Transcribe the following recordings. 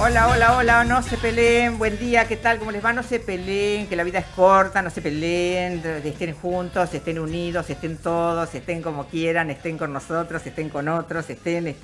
Hola, hola, hola, no se peleen, buen día, ¿qué tal? ¿Cómo les va? No se peleen, que la vida es corta, no se peleen, estén juntos, estén unidos, estén todos, estén como quieran, estén con nosotros, estén con otros, estén.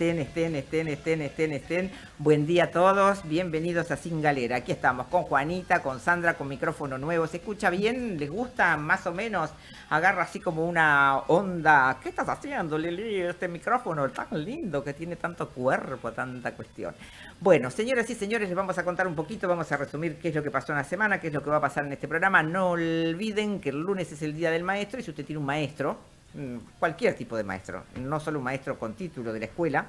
Buen día a todos, bienvenidos a Sin Galera. Aquí estamos con Juanita, con Sandra, con micrófono nuevo. ¿Se escucha bien? ¿Les gusta más o menos? Agarra así como una onda. ¿Qué estás haciendo, Lili? Este micrófono tan lindo que tiene tanto cuerpo, tanta cuestión. Bueno, señoras y señores, les vamos a contar un poquito, vamos a resumir qué es lo que pasó en la semana, qué es lo que va a pasar en este programa. No olviden que el lunes es el Día del Maestro y si usted tiene un maestro, cualquier tipo de maestro, no solo un maestro con título de la escuela,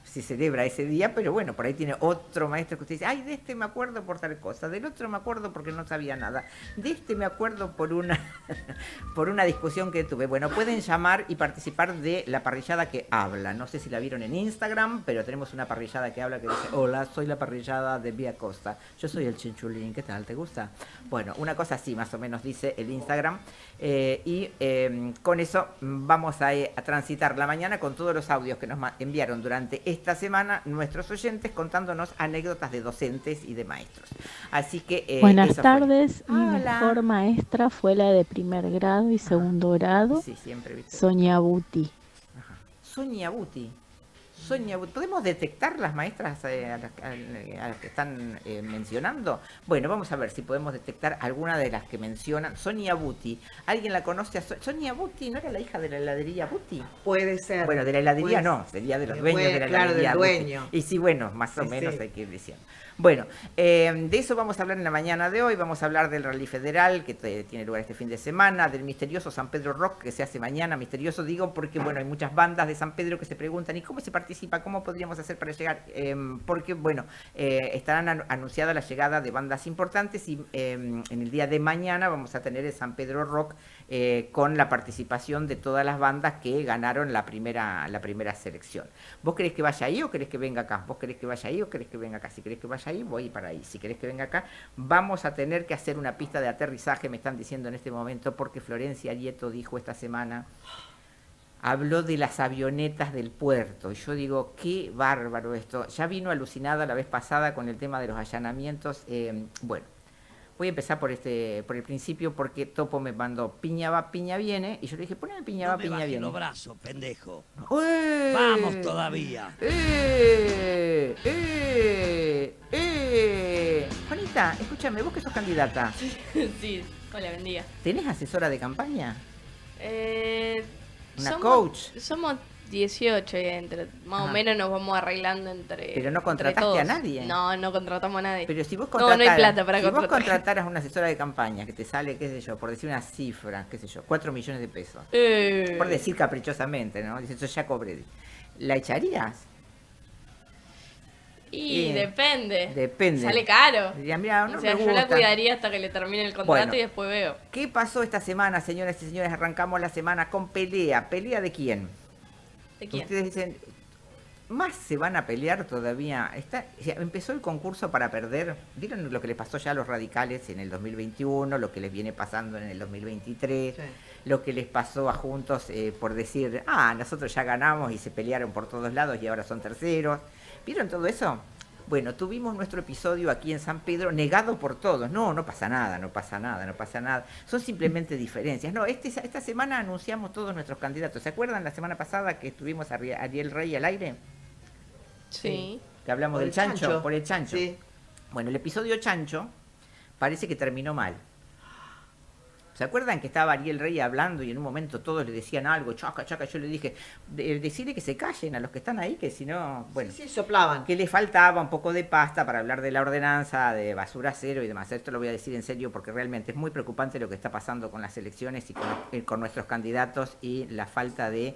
se celebra ese día, pero bueno, por ahí tiene otro maestro que usted dice, ay, de este me acuerdo por tal cosa, del otro me acuerdo porque no sabía nada, de este me acuerdo por una por una discusión que tuve. Bueno, pueden llamar y participar de la parrillada que habla. No sé si la vieron en Instagram, pero tenemos una parrillada que habla que dice, hola, soy la parrillada de Vía Costa, yo soy el Chinchulín, ¿qué tal? ¿Te gusta? Bueno, una cosa así más o menos dice el Instagram. Con eso vamos a transitar la mañana con todos los audios que nos enviaron durante esta semana nuestros oyentes contándonos anécdotas de docentes y de maestros. Así que Buenas eso fue. tardes, mi Hola. mejor maestra fue la de primer grado y Ajá. segundo grado, Sí, siempre, ¿viste? Sonia Buti. Ajá. Sonia Buti. Sonia Buti. ¿Podemos detectar las maestras a las que están mencionando? Bueno, vamos a ver si podemos detectar alguna de las que mencionan. Sonia Buti. ¿Alguien la conoce? Sonia Buti, ¿no era la hija de la heladería Buti? Puede ser. Bueno, de la heladería Pues, no, sería de los dueños de la claro, del heladería Buti. dueño. Y sí, bueno, más o Sí, menos sí. hay que ir diciendo. Bueno, de eso vamos a hablar en la mañana de hoy. Vamos a hablar del Rally Federal que tiene lugar este fin de semana, del misterioso San Pedro Rock que se hace mañana. Misterioso digo porque, bueno, hay muchas bandas de San Pedro que se preguntan, ¿y cómo se participa? ¿Cómo podríamos hacer para llegar? Porque, bueno, estarán anunciada la llegada de bandas importantes y en el día de mañana vamos a tener el San Pedro Rock con la participación de todas las bandas que ganaron la primera selección. ¿Vos querés que vaya ahí o querés que venga acá? ¿Vos querés que vaya ahí o querés que venga acá? Si querés que vaya ahí, voy para ahí. Si querés que venga acá, vamos a tener que hacer una pista de aterrizaje, me están diciendo en este momento, porque Florencia Arieto dijo esta semana, habló de las avionetas del puerto. Y yo digo, qué bárbaro esto. Ya vino alucinada la vez pasada con el tema de los allanamientos. Bueno, voy a empezar por el principio porque Topo me mandó piña va, piña viene y yo le dije, poneme piña va, piña viene. No me bajes los brazos, pendejo. ¡Eh! Vamos todavía. Juanita, escúchame, vos que sos candidata, Sí, hola, buen día. ¿tenés asesora de campaña? Una Somos, coach. somos 18 y más Ajá. o menos nos vamos arreglando entre. Pero no entre contrataste todos. a nadie. No contratamos a nadie. Pero si vos No contrataras, hay plata para si vos contratar. contrataras una asesora de campaña que te sale, qué sé yo, por decir una cifra, qué sé yo, 4 millones de pesos. Por decir caprichosamente, ¿no? Dices, yo ya cobré. ¿La echarías? Y depende. Depende. Sale caro. Diría, mira, no O sea, me yo la gusta. cuidaría hasta que le termine el contrato Bueno. y después veo. ¿Qué pasó esta semana, señoras y señores? Arrancamos la semana con pelea. ¿Pelea de quién? ¿De quién? Ustedes dicen, ¿más se van a pelear todavía? Empezó el concurso para perder. ¿Vieron lo que les pasó ya a los radicales en el 2021? Lo que les viene pasando en el 2023. Sí. Lo que les pasó a Juntos por decir, nosotros ya ganamos y se pelearon por todos lados y ahora son terceros. ¿Vieron todo eso? Bueno, tuvimos nuestro episodio aquí en San Pedro negado por todos. No pasa nada, no pasa nada, no pasa nada. Son simplemente diferencias. No, esta semana anunciamos todos nuestros candidatos. ¿Se acuerdan la semana pasada que estuvimos a Ariel Rey al aire? Sí. Que hablamos Por del el chancho, chancho. por el chancho. Sí. Bueno, el episodio chancho parece que terminó mal. ¿Se acuerdan que estaba Ariel Rey hablando y en un momento todos le decían algo, chaca? Yo le dije, decirle que se callen a los que están ahí, que si no, bueno, Sí, soplaban. que le faltaba un poco de pasta para hablar de la ordenanza, de basura cero y demás. Esto lo voy a decir en serio porque realmente es muy preocupante lo que está pasando con las elecciones y con nuestros candidatos y la falta de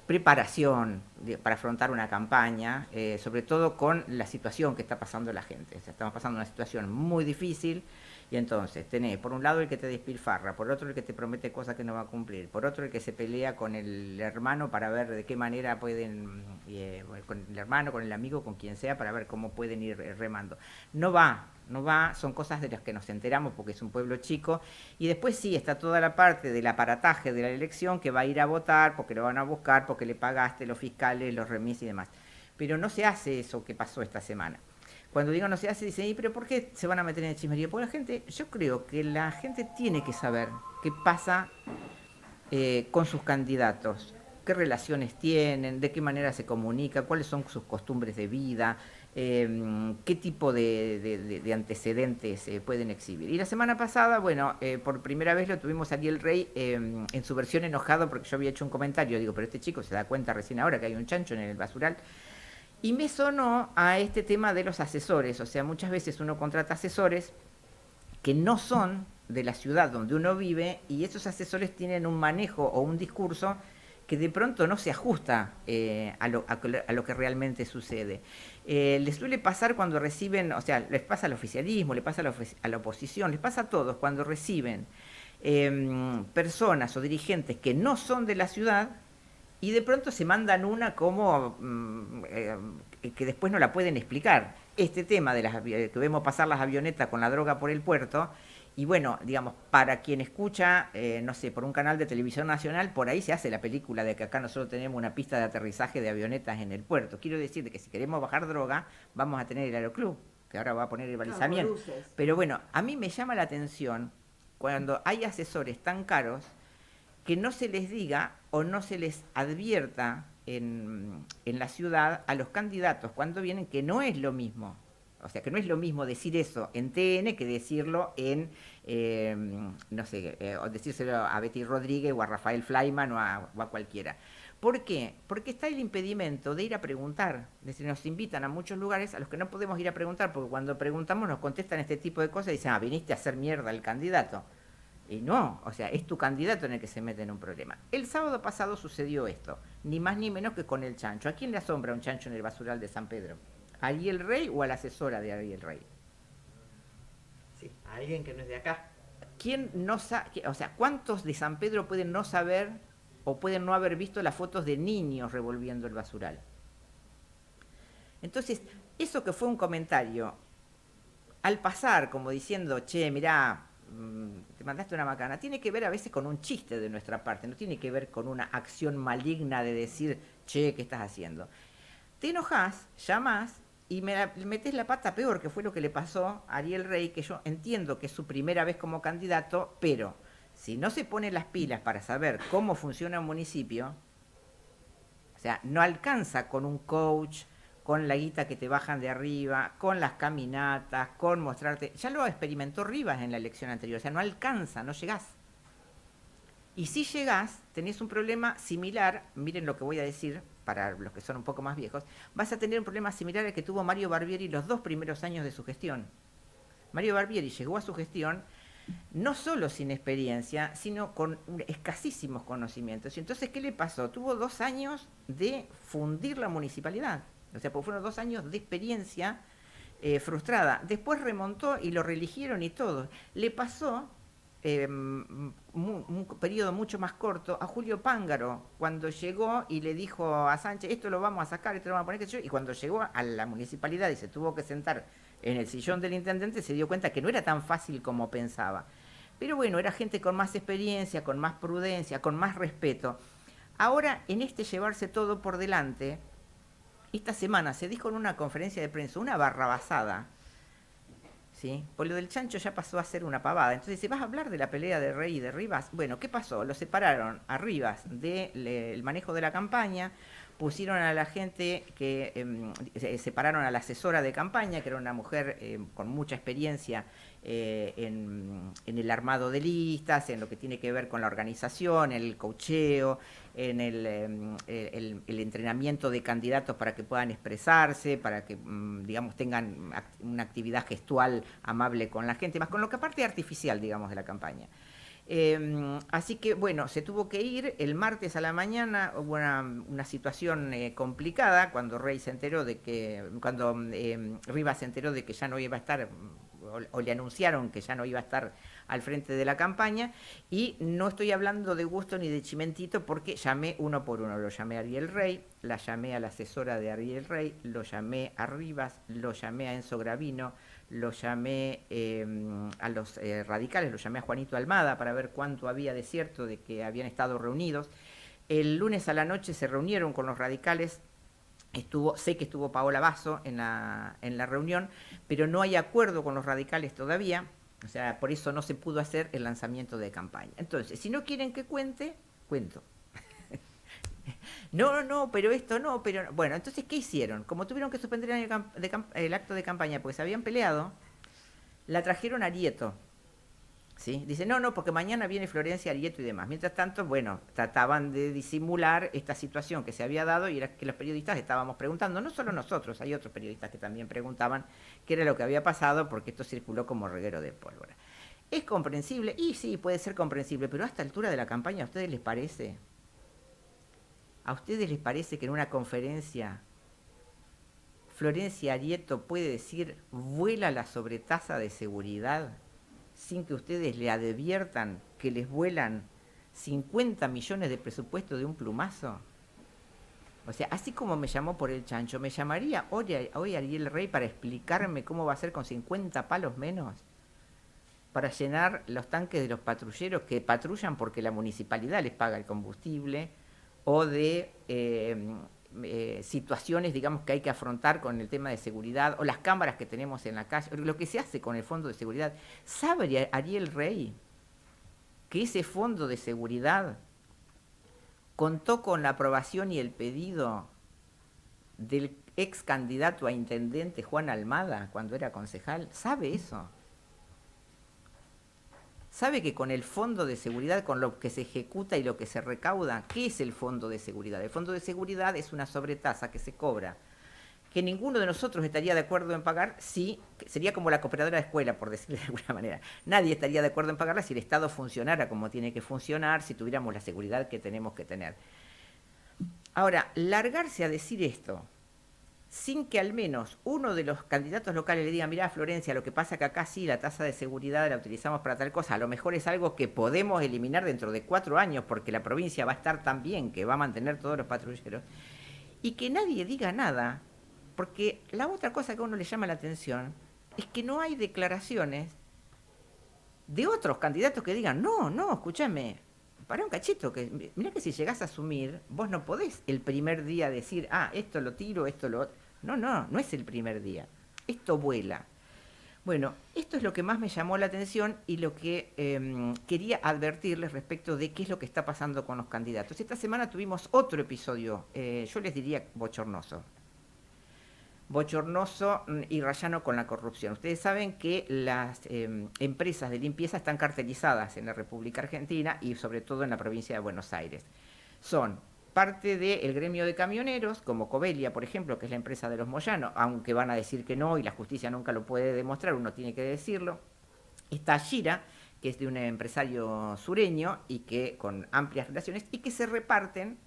preparación para afrontar una campaña, sobre todo con la situación que está pasando la gente. O sea, estamos pasando una situación muy difícil y entonces tenés por un lado el que te despilfarra, por otro el que te promete cosas que no va a cumplir, por otro el que se pelea con el hermano para ver de qué manera pueden, con el hermano, con el amigo, con quien sea, para ver cómo pueden ir remando. No va, son cosas de las que nos enteramos porque es un pueblo chico y después sí está toda la parte del aparataje de la elección que va a ir a votar porque lo van a buscar, porque le pagaste los fiscales, los remis y demás. pero no se hace eso que pasó esta semana. Cuando digo no se hace, dicen, pero ¿por qué se van a meter en el chismerío? Porque la gente, yo creo que la gente tiene que saber qué pasa con sus candidatos, qué relaciones tienen, de qué manera se comunica, cuáles son sus costumbres de vida, qué tipo de antecedentes pueden exhibir. Y la semana pasada, bueno, por primera vez lo tuvimos a Ariel Rey en su versión enojado porque yo había hecho un comentario, digo, pero este chico se da cuenta recién ahora que hay un chancho en el basural. Y me sonó a este tema de los asesores, o sea, muchas veces uno contrata asesores que no son de la ciudad donde uno vive y esos asesores tienen un manejo o un discurso que de pronto no se ajusta a lo que realmente sucede. Les suele pasar cuando reciben, o sea, les pasa al oficialismo, les pasa a la oposición, les pasa a todos cuando reciben personas o dirigentes que no son de la ciudad y de pronto se mandan una como que después no la pueden explicar. Este tema de que vemos pasar las avionetas con la droga por el puerto, y bueno, digamos, para quien escucha, no sé, por un canal de televisión nacional, por ahí se hace la película de que acá nosotros tenemos una pista de aterrizaje de avionetas en el puerto. Quiero decir de que si queremos bajar droga, vamos a tener el Aeroclub, que ahora va a poner el balizamiento. Pero bueno, a mí me llama la atención cuando hay asesores tan caros que no se les diga o no se les advierta en la ciudad a los candidatos cuando vienen que no es lo mismo. O sea, que no es lo mismo decir eso en TN que decirlo en, no sé, o decírselo a Betty Rodríguez o a Rafael Fleiman o a cualquiera. ¿Por qué? Porque está el impedimento de ir a preguntar. Es decir, nos invitan a muchos lugares a los que no podemos ir a preguntar, porque cuando preguntamos nos contestan este tipo de cosas y dicen, viniste a hacer mierda al candidato. Y no, o sea, es tu candidato en el que se mete en un problema. El sábado pasado sucedió esto, ni más ni menos que con el chancho. ¿A quién le asombra un chancho en el basural de San Pedro? ¿A Ariel Rey o a la asesora de Ariel Rey? Sí, a alguien que no es de acá. ¿Quién no sabe, o sea, cuántos de San Pedro pueden no saber o pueden no haber visto las fotos de niños revolviendo el basural? Entonces, eso que fue un comentario, al pasar como diciendo, che, mirá, te mandaste una macana, tiene que ver a veces con un chiste de nuestra parte, no tiene que ver con una acción maligna de decir, che, ¿qué estás haciendo? Te enojás, llamás y metés la pata peor, que fue lo que le pasó a Ariel Rey, que yo entiendo que es su primera vez como candidato, pero si no se pone las pilas para saber cómo funciona un municipio, o sea, no alcanza con un coach, con la guita que te bajan de arriba, con las caminatas, con mostrarte. Ya lo experimentó Rivas en la elección anterior, o sea, no alcanza, no llegás. Y si llegás, tenés un problema similar, miren lo que voy a decir, para los que son un poco más viejos, vas a tener un problema similar al que tuvo Mario Barbieri los 2 primeros años de su gestión. Mario Barbieri llegó a su gestión no solo sin experiencia, sino con escasísimos conocimientos. Y entonces, ¿qué le pasó? Tuvo 2 años de fundir la municipalidad. O sea, porque fueron 2 años de experiencia frustrada. Después remontó y lo reeligieron y todo. Le pasó un periodo mucho más corto a Julio Pángaro, cuando llegó y le dijo a Sánchez, esto lo vamos a sacar, esto lo vamos a poner, y cuando llegó a la municipalidad y se tuvo que sentar en el sillón del intendente, se dio cuenta que no era tan fácil como pensaba. Pero bueno, era gente con más experiencia, con más prudencia, con más respeto. Ahora, en este llevarse todo por delante, esta semana se dijo en una conferencia de prensa una barrabasada, ¿sí? Por lo del chancho ya pasó a ser una pavada. Entonces, ¿vas a hablar de la pelea de Rey y de Rivas? Bueno, ¿qué pasó? Lo separaron a Rivas del manejo de la campaña, pusieron a la gente que separaron a la asesora de campaña, que era una mujer con mucha experiencia en el armado de listas, en lo que tiene que ver con la organización, el coacheo, en el entrenamiento de candidatos para que puedan expresarse, para que, digamos, tengan una actividad gestual amable con la gente, más con lo que aparte artificial, digamos, de la campaña. Así que, bueno, se tuvo que ir. El martes a la mañana hubo una situación complicada cuando Rivas se enteró de que ya no iba a estar, o le anunciaron que ya no iba a estar al frente de la campaña, y no estoy hablando de gusto ni de chimentito porque llamé uno por uno. Lo llamé a Ariel Rey, la llamé a la asesora de Ariel Rey, lo llamé a Rivas, lo llamé a Enzo Gravino, lo llamé a los radicales, lo llamé a Juanito Almada para ver cuánto había de cierto de que habían estado reunidos. El lunes a la noche se reunieron con los radicales Sé que estuvo Paola Basso en la reunión, pero no hay acuerdo con los radicales todavía, o sea, por eso no se pudo hacer el lanzamiento de campaña. Entonces, si no quieren que cuente, cuento. No, pero esto no, pero... Bueno, entonces, ¿qué hicieron? Como tuvieron que suspender el acto de campaña porque se habían peleado, la trajeron a Arieto. ¿Sí? Dice, no, porque mañana viene Florencia Arieto y demás. Mientras tanto, bueno, trataban de disimular esta situación que se había dado y era que los periodistas estábamos preguntando, no solo nosotros, hay otros periodistas que también preguntaban qué era lo que había pasado porque esto circuló como reguero de pólvora. ¿Es comprensible? Y sí, puede ser comprensible, pero a esta altura de la campaña, ¿a ustedes les parece? ¿A ustedes les parece que en una conferencia Florencia Arieto puede decir, vuela la sobretasa de seguridad? Sin que ustedes le adviertan que les vuelan 50 millones de presupuesto de un plumazo. O sea, así como me llamó por el chancho, ¿me llamaría hoy Ariel Rey para explicarme cómo va a ser con 50 palos menos? Para llenar los tanques de los patrulleros que patrullan porque la municipalidad les paga el combustible, o de situaciones, digamos, que hay que afrontar con el tema de seguridad, o las cámaras que tenemos en la calle, lo que se hace con el fondo de seguridad. ¿Sabe Ariel Rey que ese fondo de seguridad contó con la aprobación y el pedido del ex candidato a intendente Juan Almada cuando era concejal? ¿Sabe eso? ¿Sabe que con el fondo de seguridad, con lo que se ejecuta y lo que se recauda, qué es el fondo de seguridad? El fondo de seguridad es una sobretasa que se cobra, que ninguno de nosotros estaría de acuerdo en pagar si, sería como la cooperadora de escuela, por decirlo de alguna manera. Nadie estaría de acuerdo en pagarla si el Estado funcionara como tiene que funcionar, si tuviéramos la seguridad que tenemos que tener. Ahora, largarse a decir esto sin que al menos uno de los candidatos locales le diga, mirá, Florencia, lo que pasa que acá sí la tasa de seguridad la utilizamos para tal cosa, a lo mejor es algo que podemos eliminar dentro de 4 años porque la provincia va a estar tan bien que va a mantener todos los patrulleros, y que nadie diga nada, porque la otra cosa que a uno le llama la atención es que no hay declaraciones de otros candidatos que digan, no, escúchame, pará un cachito, que mirá que si llegás a asumir, vos no podés el primer día decir, esto lo tiro, esto lo otro. No es el primer día. Esto vuela. Bueno, esto es lo que más me llamó la atención y lo que quería advertirles respecto de qué es lo que está pasando con los candidatos. Esta semana tuvimos otro episodio, yo les diría bochornoso y rayano con la corrupción. Ustedes saben que las empresas de limpieza están cartelizadas en la República Argentina y sobre todo en la provincia de Buenos Aires. Son parte del gremio de camioneros, como Covelia, por ejemplo, que es la empresa de los Moyano, aunque van a decir que no y la justicia nunca lo puede demostrar, uno tiene que decirlo. Está Gira, que es de un empresario sureño y que con amplias relaciones y que se reparten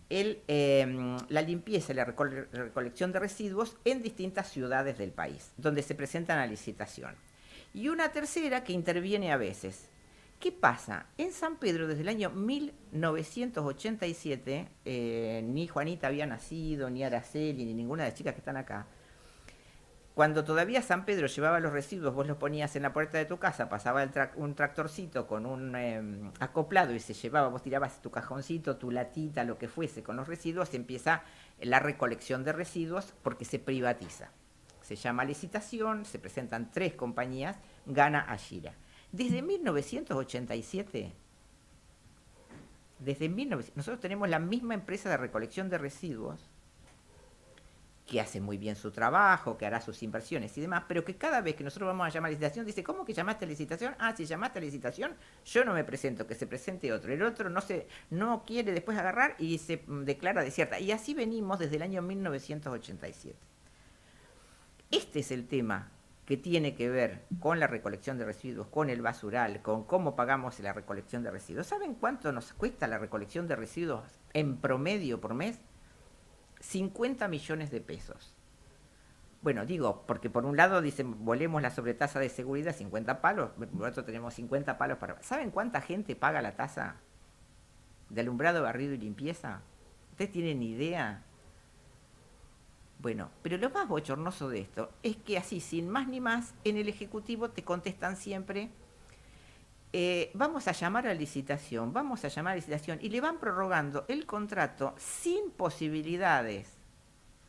la limpieza y la recolección de residuos en distintas ciudades del país, donde se presentan a licitación. Y una tercera que interviene a veces. ¿Qué pasa? En San Pedro, desde el año 1987, ni Juanita había nacido, ni Araceli, ni ninguna de las chicas que están acá. Cuando todavía San Pedro llevaba los residuos, vos los ponías en la puerta de tu casa, pasaba un tractorcito con un acoplado y se llevaba, vos tirabas tu cajoncito, tu latita, lo que fuese con los residuos, empieza la recolección de residuos porque se privatiza. Se llama licitación, se presentan 3 compañías, gana Ashira. Desde 1987, nosotros tenemos la misma empresa de recolección de residuos, que hace muy bien su trabajo, que hará sus inversiones y demás, pero que cada vez que nosotros vamos a llamar a licitación, dice, ¿cómo que llamaste a licitación? Si llamaste a licitación, yo no me presento, que se presente otro. El otro no quiere después agarrar y se declara desierta. Y así venimos desde el año 1987. Este es el tema que tiene que ver con la recolección de residuos, con el basural, con cómo pagamos la recolección de residuos. ¿Saben cuánto nos cuesta la recolección de residuos en promedio por mes? 50 millones de pesos. Bueno, digo, porque por un lado dicen, volemos la sobretasa de seguridad, 50 palos, por otro tenemos 50 palos para... ¿Saben cuánta gente paga la tasa de alumbrado, barrido y limpieza? ¿Ustedes tienen idea? Bueno, pero lo más bochornoso de esto es que así, sin más ni más, en el Ejecutivo te contestan siempre, vamos a llamar a licitación, y le van prorrogando el contrato sin posibilidades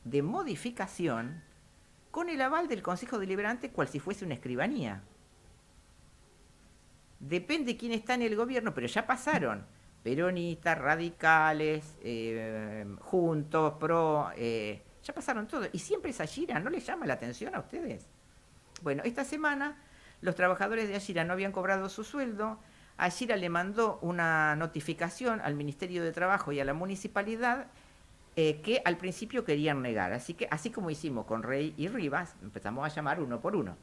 de modificación con el aval del Consejo Deliberante, cual si fuese una escribanía. Depende quién está en el gobierno, pero ya pasaron peronistas, radicales, juntos, PRO, ya pasaron todo. Y siempre es Ashira, ¿no les llama la atención a ustedes? Bueno, esta semana los trabajadores de Ashira no habían cobrado su sueldo. Ashira le mandó una notificación al Ministerio de Trabajo y a la municipalidad que al principio querían negar. Así que, así como hicimos con Rey y Rivas, empezamos a llamar uno por uno.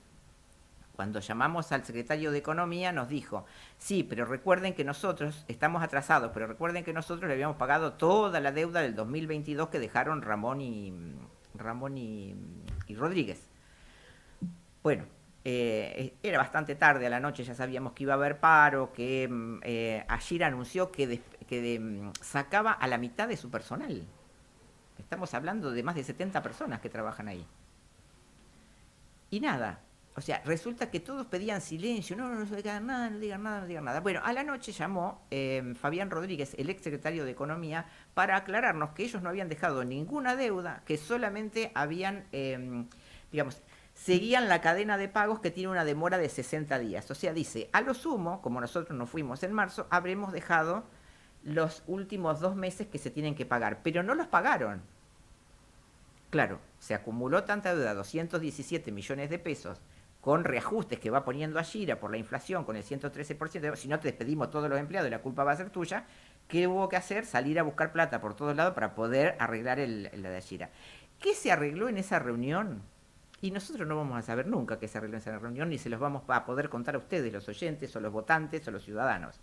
Cuando llamamos al secretario de Economía nos dijo, sí, pero recuerden que nosotros estamos atrasados, pero recuerden que nosotros le habíamos pagado toda la deuda del 2022 que dejaron Ramón y Rodríguez. Bueno, era bastante tarde a la noche, ya sabíamos que iba a haber paro, que Ashira anunció que sacaba a la mitad de su personal. Estamos hablando de más de 70 personas que trabajan ahí. Y nada, o sea, resulta que todos pedían silencio, no se digan nada, no digan nada, no digan nada. Bueno, a la noche llamó Fabián Rodríguez, el ex secretario de Economía, para aclararnos que ellos no habían dejado ninguna deuda, que solamente habían, seguían la cadena de pagos que tiene una demora de 60 días. O sea, dice, a lo sumo, como nosotros nos fuimos en marzo, habremos dejado los últimos 2 meses que se tienen que pagar, pero no los pagaron. Claro, se acumuló tanta deuda, 217 millones de pesos, con reajustes que va poniendo Ashira por la inflación, con el 113%, si no te despedimos todos los empleados y la culpa va a ser tuya, ¿qué hubo que hacer? Salir a buscar plata por todos lados para poder arreglar la de Ashira. ¿Qué se arregló en esa reunión? Y nosotros no vamos a saber nunca qué se arregló en esa reunión, ni se los vamos a poder contar a ustedes, los oyentes, o los votantes, o los ciudadanos.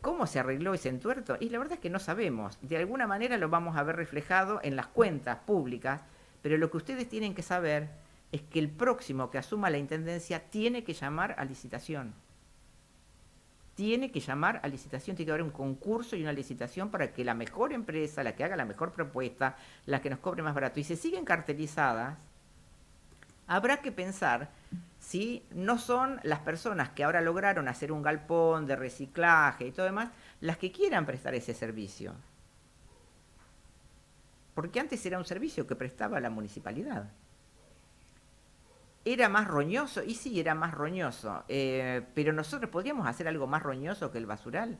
¿Cómo se arregló ese entuerto? Y la verdad es que no sabemos. De alguna manera lo vamos a ver reflejado en las cuentas públicas, pero lo que ustedes tienen que saber es que el próximo que asuma la intendencia tiene que llamar a licitación. Tiene que llamar a licitación, tiene que haber un concurso y una licitación para que la mejor empresa, la que haga la mejor propuesta, la que nos cobre más barato, y se siguen cartelizadas, habrá que pensar si no son las personas que ahora lograron hacer un galpón de reciclaje y todo demás, las que quieran prestar ese servicio. Porque antes era un servicio que prestaba la municipalidad. ¿Era más roñoso? Y sí, era más roñoso. Pero nosotros podríamos hacer algo más roñoso que el basural.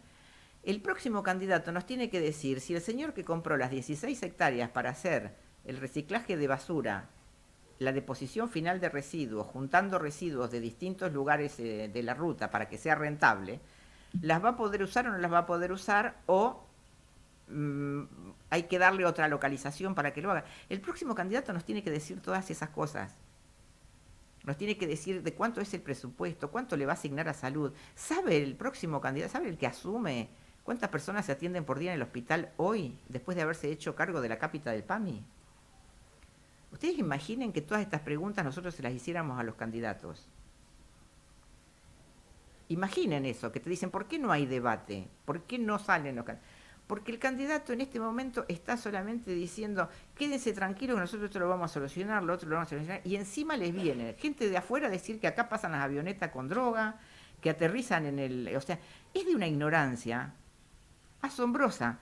El próximo candidato nos tiene que decir si el señor que compró las 16 hectáreas para hacer el reciclaje de basura, la deposición final de residuos, juntando residuos de distintos lugares de la ruta para que sea rentable, ¿las va a poder usar o no las va a poder usar? O hay que darle otra localización para que lo haga. El próximo candidato nos tiene que decir todas esas cosas. Nos tiene que decir de cuánto es el presupuesto, cuánto le va a asignar a salud. ¿Sabe el próximo candidato, sabe el que asume cuántas personas se atienden por día en el hospital hoy, después de haberse hecho cargo de la cápita del PAMI? Ustedes imaginen que todas estas preguntas nosotros se las hiciéramos a los candidatos. Imaginen eso, que te dicen, ¿por qué no hay debate? ¿Por qué no salen los candidatos? Porque el candidato en este momento está solamente diciendo, quédense tranquilos que nosotros esto lo vamos a solucionar, lo otro lo vamos a solucionar, y encima les viene gente de afuera a decir que acá pasan las avionetas con droga, que aterrizan en el... O sea, es de una ignorancia asombrosa.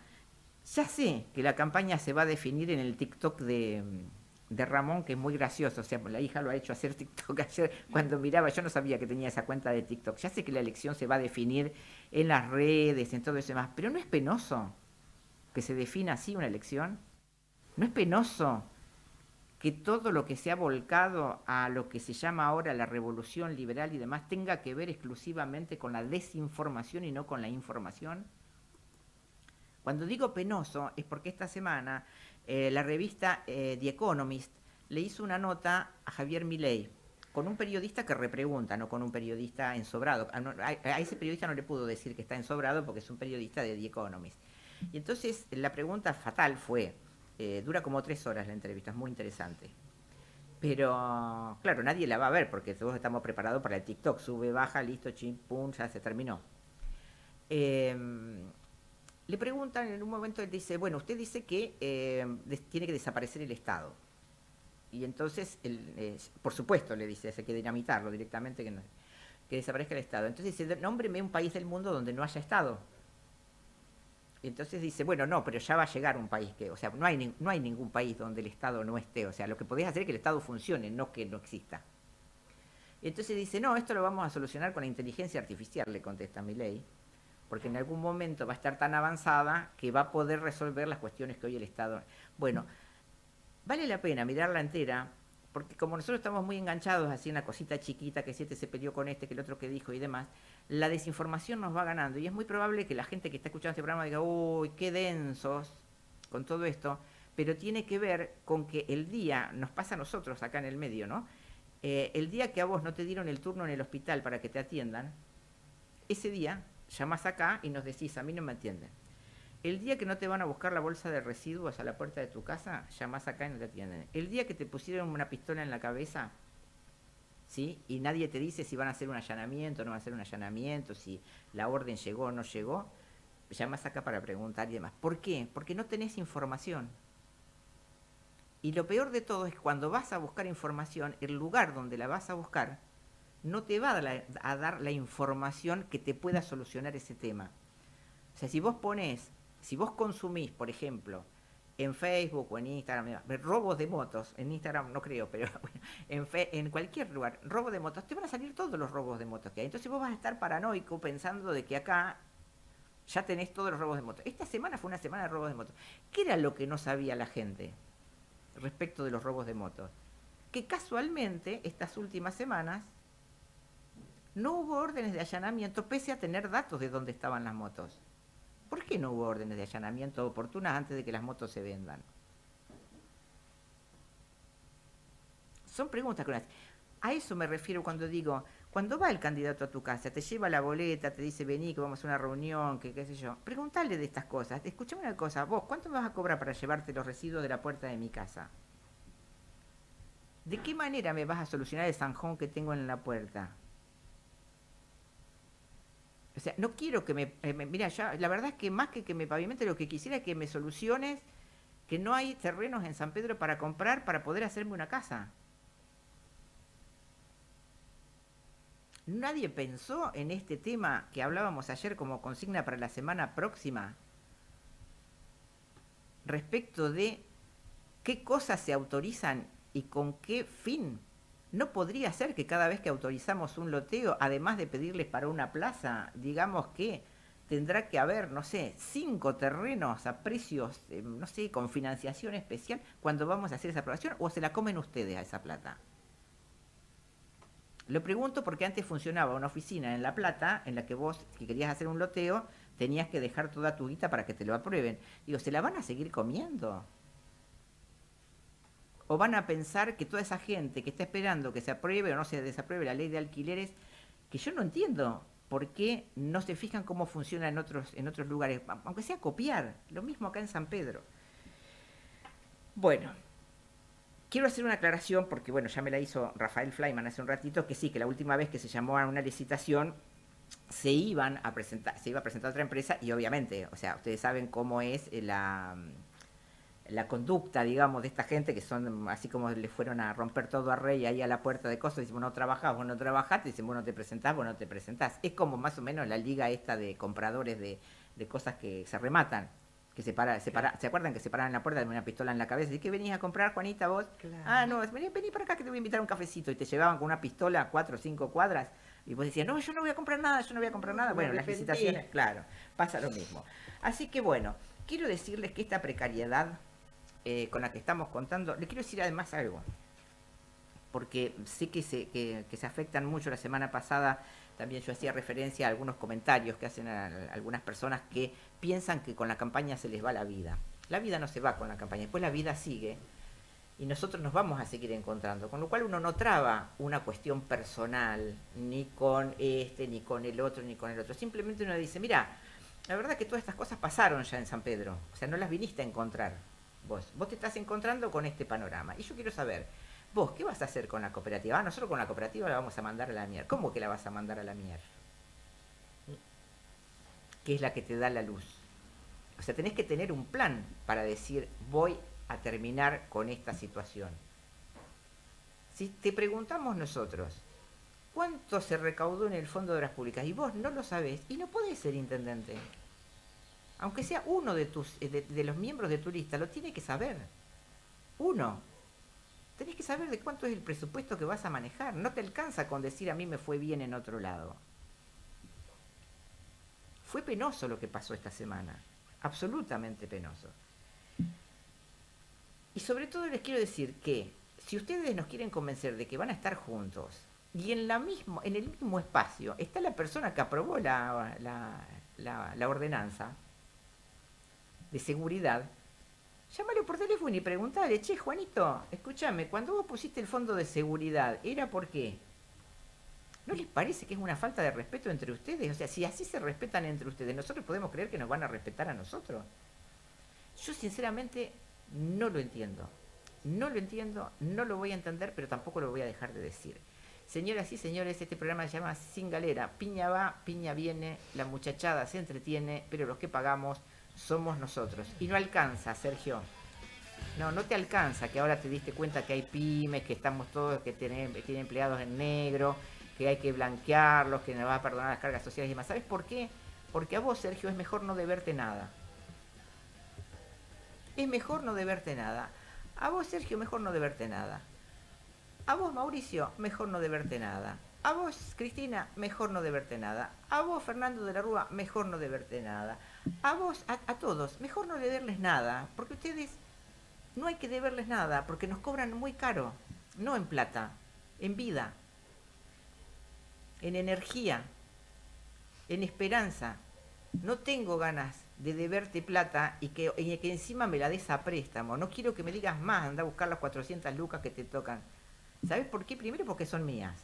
Ya sé que la campaña se va a definir en el TikTok de Ramón, que es muy gracioso, o sea, la hija lo ha hecho hacer TikTok ayer, cuando miraba, yo no sabía que tenía esa cuenta de TikTok, ya sé que la elección se va a definir en las redes, en todo eso demás, pero ¿no es penoso que se defina así una elección? ¿No es penoso que todo lo que se ha volcado a lo que se llama ahora la revolución liberal y demás tenga que ver exclusivamente con la desinformación y no con la información? Cuando digo penoso es porque esta semana la revista The Economist le hizo una nota a Javier Milei con un periodista que repregunta, no con un periodista ensobrado. A ese periodista no le pudo decir que está ensobrado porque es un periodista de The Economist. Y entonces la pregunta fatal fue, dura como 3 horas la entrevista, es muy interesante. Pero, claro, nadie la va a ver porque todos estamos preparados para el TikTok. Sube, baja, listo, chim, pum, ya se terminó. Le preguntan en un momento, él dice, bueno, usted dice que tiene que desaparecer el Estado. Y entonces, por supuesto, le dice, hay que dinamitarlo directamente, que desaparezca el Estado. Entonces dice, nómbreme un país del mundo donde no haya Estado. Entonces dice, bueno, no, pero ya va a llegar un país que, o sea, no hay ningún país donde el Estado no esté, o sea, lo que podés hacer es que el Estado funcione, no que no exista. Entonces dice, no, esto lo vamos a solucionar con la inteligencia artificial, le contesta Milei, porque en algún momento va a estar tan avanzada que va a poder resolver las cuestiones que hoy el Estado... Bueno, vale la pena mirarla entera, porque como nosotros estamos muy enganchados así en una cosita chiquita, que si este se peleó con este, que el otro que dijo y demás, la desinformación nos va ganando y es muy probable que la gente que está escuchando este programa diga, uy, qué densos con todo esto, pero tiene que ver con que el día, nos pasa a nosotros acá en el medio, ¿no? El día que a vos no te dieron el turno en el hospital para que te atiendan, ese día llamás acá y nos decís, a mí no me atienden. El día que no te van a buscar la bolsa de residuos a la puerta de tu casa, llamás acá y no te atienden. El día que te pusieron una pistola en la cabeza, ¿sí? Y nadie te dice si van a hacer un allanamiento o no van a hacer un allanamiento, si la orden llegó o no llegó, llamás acá para preguntar y demás. ¿Por qué? Porque no tenés información. Y lo peor de todo es que cuando vas a buscar información, el lugar donde la vas a buscar no te va a dar la información que te pueda solucionar ese tema. O sea, si vos consumís, por ejemplo, en Facebook o en Instagram, robos de motos, en Instagram no creo, pero bueno, en cualquier lugar, robos de motos, te van a salir todos los robos de motos que hay. Entonces vos vas a estar paranoico pensando de que acá ya tenés todos los robos de motos. Esta semana fue una semana de robos de motos. ¿Qué era lo que no sabía la gente respecto de los robos de motos? Que casualmente estas últimas semanas no hubo órdenes de allanamiento pese a tener datos de dónde estaban las motos. ¿Por qué no hubo órdenes de allanamiento oportunas antes de que las motos se vendan? Son preguntas que uno hace. A eso me refiero cuando digo, cuando va el candidato a tu casa, te lleva la boleta, te dice, vení, que vamos a una reunión, que qué sé yo. Preguntale de estas cosas. Escuchame una cosa, vos, ¿cuánto me vas a cobrar para llevarte los residuos de la puerta de mi casa? ¿De qué manera me vas a solucionar el zanjón que tengo en la puerta? O sea, no quiero que mira, ya, la verdad es que más que me pavimente, lo que quisiera es que me soluciones que no hay terrenos en San Pedro para comprar para poder hacerme una casa. Nadie pensó en este tema que hablábamos ayer como consigna para la semana próxima respecto de qué cosas se autorizan y con qué fin. No podría ser que cada vez que autorizamos un loteo, además de pedirles para una plaza, digamos que tendrá que haber, no sé, 5 terrenos a precios, no sé, con financiación especial, cuando vamos a hacer esa aprobación, o se la comen ustedes a esa plata. Lo pregunto porque antes funcionaba una oficina en La Plata, en la que vos, si querías hacer un loteo, tenías que dejar toda tu guita para que te lo aprueben. Digo, ¿se la van a seguir comiendo? ¿O van a pensar que toda esa gente que está esperando que se apruebe o no se desapruebe la ley de alquileres, que yo no entiendo por qué no se fijan cómo funciona en otros lugares, aunque sea copiar, lo mismo acá en San Pedro? Bueno, quiero hacer una aclaración porque, bueno, ya me la hizo Rafael Fleiman hace un ratito, que sí, que la última vez que se llamó a una licitación se iba a presentar otra empresa y obviamente, o sea, ustedes saben cómo es la conducta, digamos, de esta gente, que son así como le fueron a romper todo a Rey ahí a la puerta de cosas, dicen, vos no trabajás, te dicen, vos no te presentás, vos no te presentás. Es como más o menos la liga esta de compradores de cosas que se rematan, que ¿se acuerdan que se paraban en la puerta de una pistola en la cabeza? ¿Y qué venís a comprar, Juanita, vos? Claro. Ah, no, vení para acá que te voy a invitar a un cafecito, y te llevaban con una pistola 4 o 5 cuadras, y vos decías, no, yo no voy a comprar nada, Bueno, las licitaciones, claro, pasa lo mismo. Así que bueno, quiero decirles que esta precariedad con la que estamos contando, le quiero decir además algo, porque sé que se afectan mucho. La semana pasada también yo hacía referencia a algunos comentarios que hacen algunas personas que piensan que con la campaña se les va la vida. La vida no se va con la campaña, después la vida sigue y nosotros nos vamos a seguir encontrando, con lo cual uno no traba una cuestión personal ni con este, ni con el otro, simplemente uno dice, mira, la verdad que todas estas cosas pasaron ya en San Pedro, o sea, no las viniste a encontrar. Vos te estás encontrando con este panorama. Y yo quiero saber, vos, ¿qué vas a hacer con la cooperativa? Ah, nosotros con la cooperativa la vamos a mandar a la mierda. ¿Cómo que la vas a mandar a la mierda? ¿Qué es la que te da la luz? O sea, tenés que tener un plan para decir, voy a terminar con esta situación. Si te preguntamos nosotros, ¿cuánto se recaudó en el Fondo de Obras Públicas? Y vos no lo sabés y no podés ser intendente. Aunque sea uno de de los miembros de tu lista, lo tiene que saber. Uno. Tenés que saber de cuánto es el presupuesto que vas a manejar. No te alcanza con decir a mí me fue bien en otro lado. Fue penoso lo que pasó esta semana. Absolutamente penoso. Y sobre todo les quiero decir que si ustedes nos quieren convencer de que van a estar juntos y en el mismo espacio está la persona que aprobó la ordenanza de seguridad, llámalo por teléfono y preguntale, che, Juanito, escúchame, cuando vos pusiste el fondo de seguridad, ¿era por qué? ¿No les parece que es una falta de respeto entre ustedes? O sea, si así se respetan entre ustedes, ¿nosotros podemos creer que nos van a respetar a nosotros? Yo sinceramente no lo entiendo. No lo entiendo, no lo voy a entender, pero tampoco lo voy a dejar de decir. Señoras y señores, este programa se llama Sin Galera. Piña va, piña viene, la muchachada se entretiene, pero los que pagamos somos nosotros. Y no alcanza, Sergio. No te alcanza, que ahora te diste cuenta que hay pymes, que estamos todos, que tienen empleados en negro, que hay que blanquearlos, que nos va a perdonar las cargas sociales y demás. ¿Sabes por qué? Porque a vos, Sergio, es mejor no deberte nada. Es mejor no deberte nada. A vos, Sergio, mejor no deberte nada. A vos, Mauricio, mejor no deberte nada. A vos, Cristina, mejor no deberte nada. A vos, Fernando de la Rúa, mejor no deberte nada. A vos, a todos, mejor no deberles nada. Porque ustedes no hay que deberles nada, porque nos cobran muy caro. No en plata, en vida, en energía, en esperanza. No tengo ganas de deberte plata y que encima me la des a préstamo. No quiero que me digas más, anda a buscar las 400 lucas que te tocan. ¿Sabes por qué? Primero, porque son mías.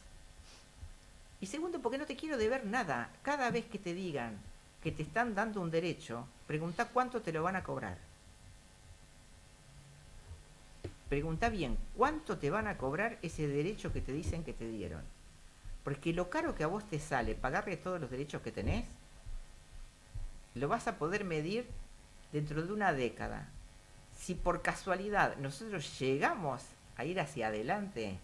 Y segundo, porque no te quiero deber nada. Cada vez que te digan que te están dando un derecho, preguntá cuánto te lo van a cobrar. Preguntá bien, ¿cuánto te van a cobrar ese derecho que te dicen que te dieron? Porque lo caro que a vos te sale pagarle todos los derechos que tenés, lo vas a poder medir dentro de una década. Si por casualidad nosotros llegamos a ir hacia adelante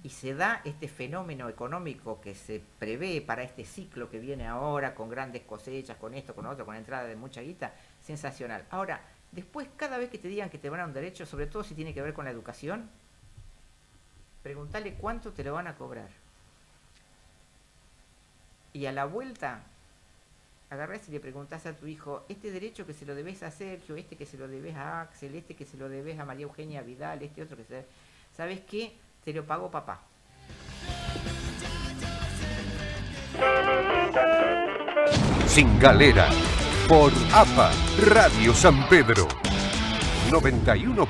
y se da este fenómeno económico que se prevé para este ciclo que viene ahora, con grandes cosechas, con esto, con otro, con entrada de mucha guita, sensacional. Ahora, después, cada vez que te digan que te van a dar un derecho, sobre todo si tiene que ver con la educación, preguntale cuánto te lo van a cobrar. Y a la vuelta, agarrás y le preguntás a tu hijo, este derecho que se lo debes a Sergio, este que se lo debes a Axel, este que se lo debes a María Eugenia Vidal, este otro que se... ¿Sabes qué? Te lo pagó papá. Sin Galera, por APA, Radio San Pedro, 91.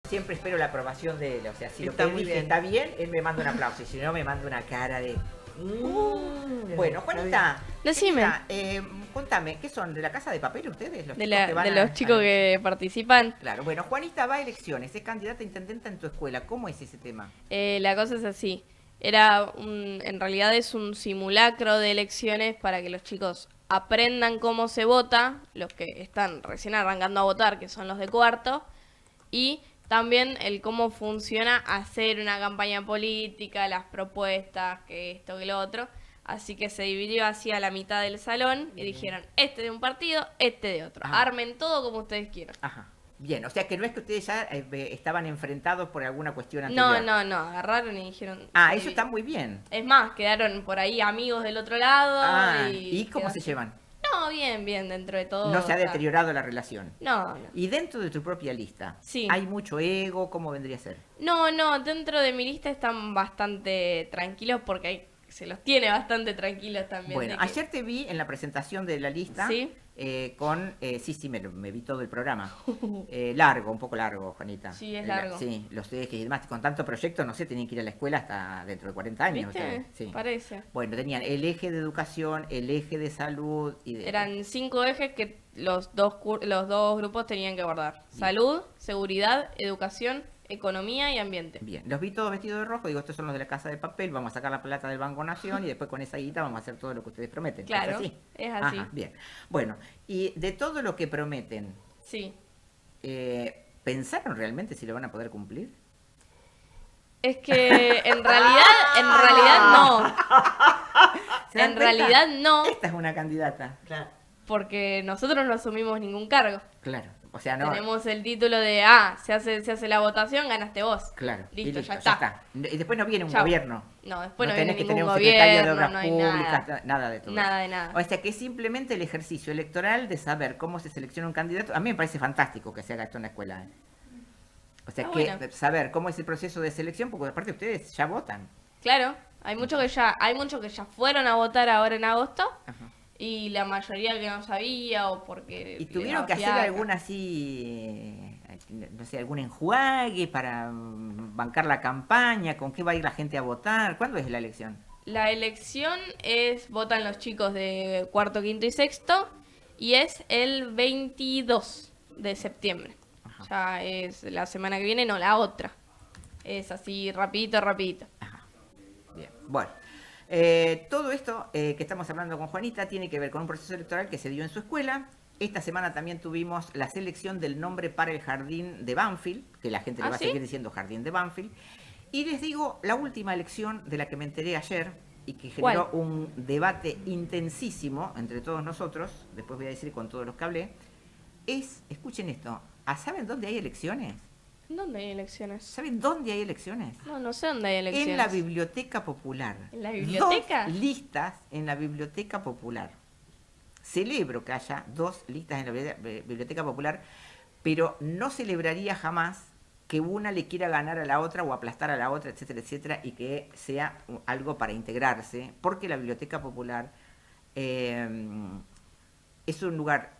Siempre espero la aprobación de él. O sea, si Está lo que muy dije bien. está bien, él me manda un aplauso. Y si no, me manda una cara de... Bueno, Juanita, Decime. querida, contame, ¿qué son? ¿De la Casa de Papel ustedes? Los De, chicos que van de a- los chicos que participan. Claro, bueno, Juanita va a elecciones, es candidata a intendenta en tu escuela. ¿Cómo es ese tema? La cosa es así. En realidad es un simulacro de elecciones para que los chicos aprendan cómo se vota, los que están recién arrancando a votar, que son los de cuarto, y también el cómo funciona hacer una campaña política, las propuestas, que esto, que lo otro. Así que se dividió así a la mitad del salón y dijeron, este de un partido, este de otro. Ajá. Armen todo como ustedes quieran. Ajá. Bien, o sea que no es que ustedes ya estaban enfrentados por alguna cuestión No, anterior. no, agarraron y dijeron... Ah, se eso está muy bien. Es más, quedaron por ahí amigos del otro lado. Ah, ¿y ¿y cómo quedó se así. llevan? No, bien, dentro de todo. No se ha está. deteriorado la relación. No. Y dentro de tu propia lista, Sí. ¿hay mucho ego? ¿Cómo vendría a ser? No, dentro de mi lista están bastante tranquilos porque se los tiene bastante tranquilos también. Bueno, de que- ayer te vi en la presentación de la lista Sí. sí, me vi todo el programa. Largo, un poco largo, Juanita. Sí, es largo. Sí, los ejes y demás. Con tanto proyecto, no sé, tenían que ir a la escuela hasta dentro de 40 años. ¿Viste? ustedes. Sí. Parece. Bueno, tenían el eje de educación, el eje de salud y de... Eran 5 ejes que los dos grupos tenían que abordar. Salud, seguridad, educación economía y ambiente. Bien, los vi todos vestidos de rojo, digo, estos son los de la Casa de Papel, vamos a sacar la plata del Banco Nación y después con esa guita vamos a hacer todo lo que ustedes prometen. Claro, ¿Es así? es así. Ajá, bien. Bueno, y de todo lo que prometen, Sí. ¿pensaron realmente si lo van a poder cumplir? Es que en realidad no. ¿Se dan En cuenta? realidad no, Esta es una candidata. Claro. porque nosotros no asumimos ningún cargo. Claro, o sea, no... Tenemos el título de, se hace la votación, ganaste vos. Claro, y Listo, ya está. Y después no viene un Chau. gobierno. No, después no viene tenés que ningún tener un secretario de gobierno, obras no hay públicas, nada. nada de todo Nada eso. de nada. O sea que es simplemente el ejercicio electoral de saber cómo se selecciona un candidato. A mí me parece fantástico que se haga esto en la escuela. O sea, que Bueno. saber cómo es el proceso de selección, porque aparte ustedes ya votan. Claro, hay muchos que ya fueron a votar ahora en agosto Ajá. y la mayoría que no sabía o porque ¿Y le tuvieron daba que hacer fiaca. algún así, no sé, algún enjuague para bancar la campaña? ¿Con qué va a ir la gente a votar? ¿Cuándo es la elección? La elección votan los chicos de cuarto, quinto y sexto y es el 22 de septiembre. Ajá. Ya es la semana que viene, no, la otra. Es así, rapidito. Bien, bueno. Todo esto que estamos hablando con Juanita tiene que ver con un proceso electoral que se dio en su escuela. Esta semana también tuvimos la selección del nombre para el jardín de Banfield, que la gente le va a ¿sí? seguir diciendo jardín de Banfield. Y les digo, la última elección de la que me enteré ayer y que generó ¿Cuál? un debate intensísimo entre todos nosotros, después voy a decir con todos los que hablé, escuchen esto, ¿saben dónde hay elecciones? ¿Dónde hay elecciones? ¿Saben dónde hay elecciones? No sé dónde hay elecciones. En la Biblioteca Popular. ¿En la biblioteca? 2 listas en la Biblioteca Popular. Celebro que haya 2 listas en la Biblioteca Popular, pero no celebraría jamás que una le quiera ganar a la otra o aplastar a la otra, etcétera, etcétera, y que sea algo para integrarse, porque la Biblioteca Popular es un lugar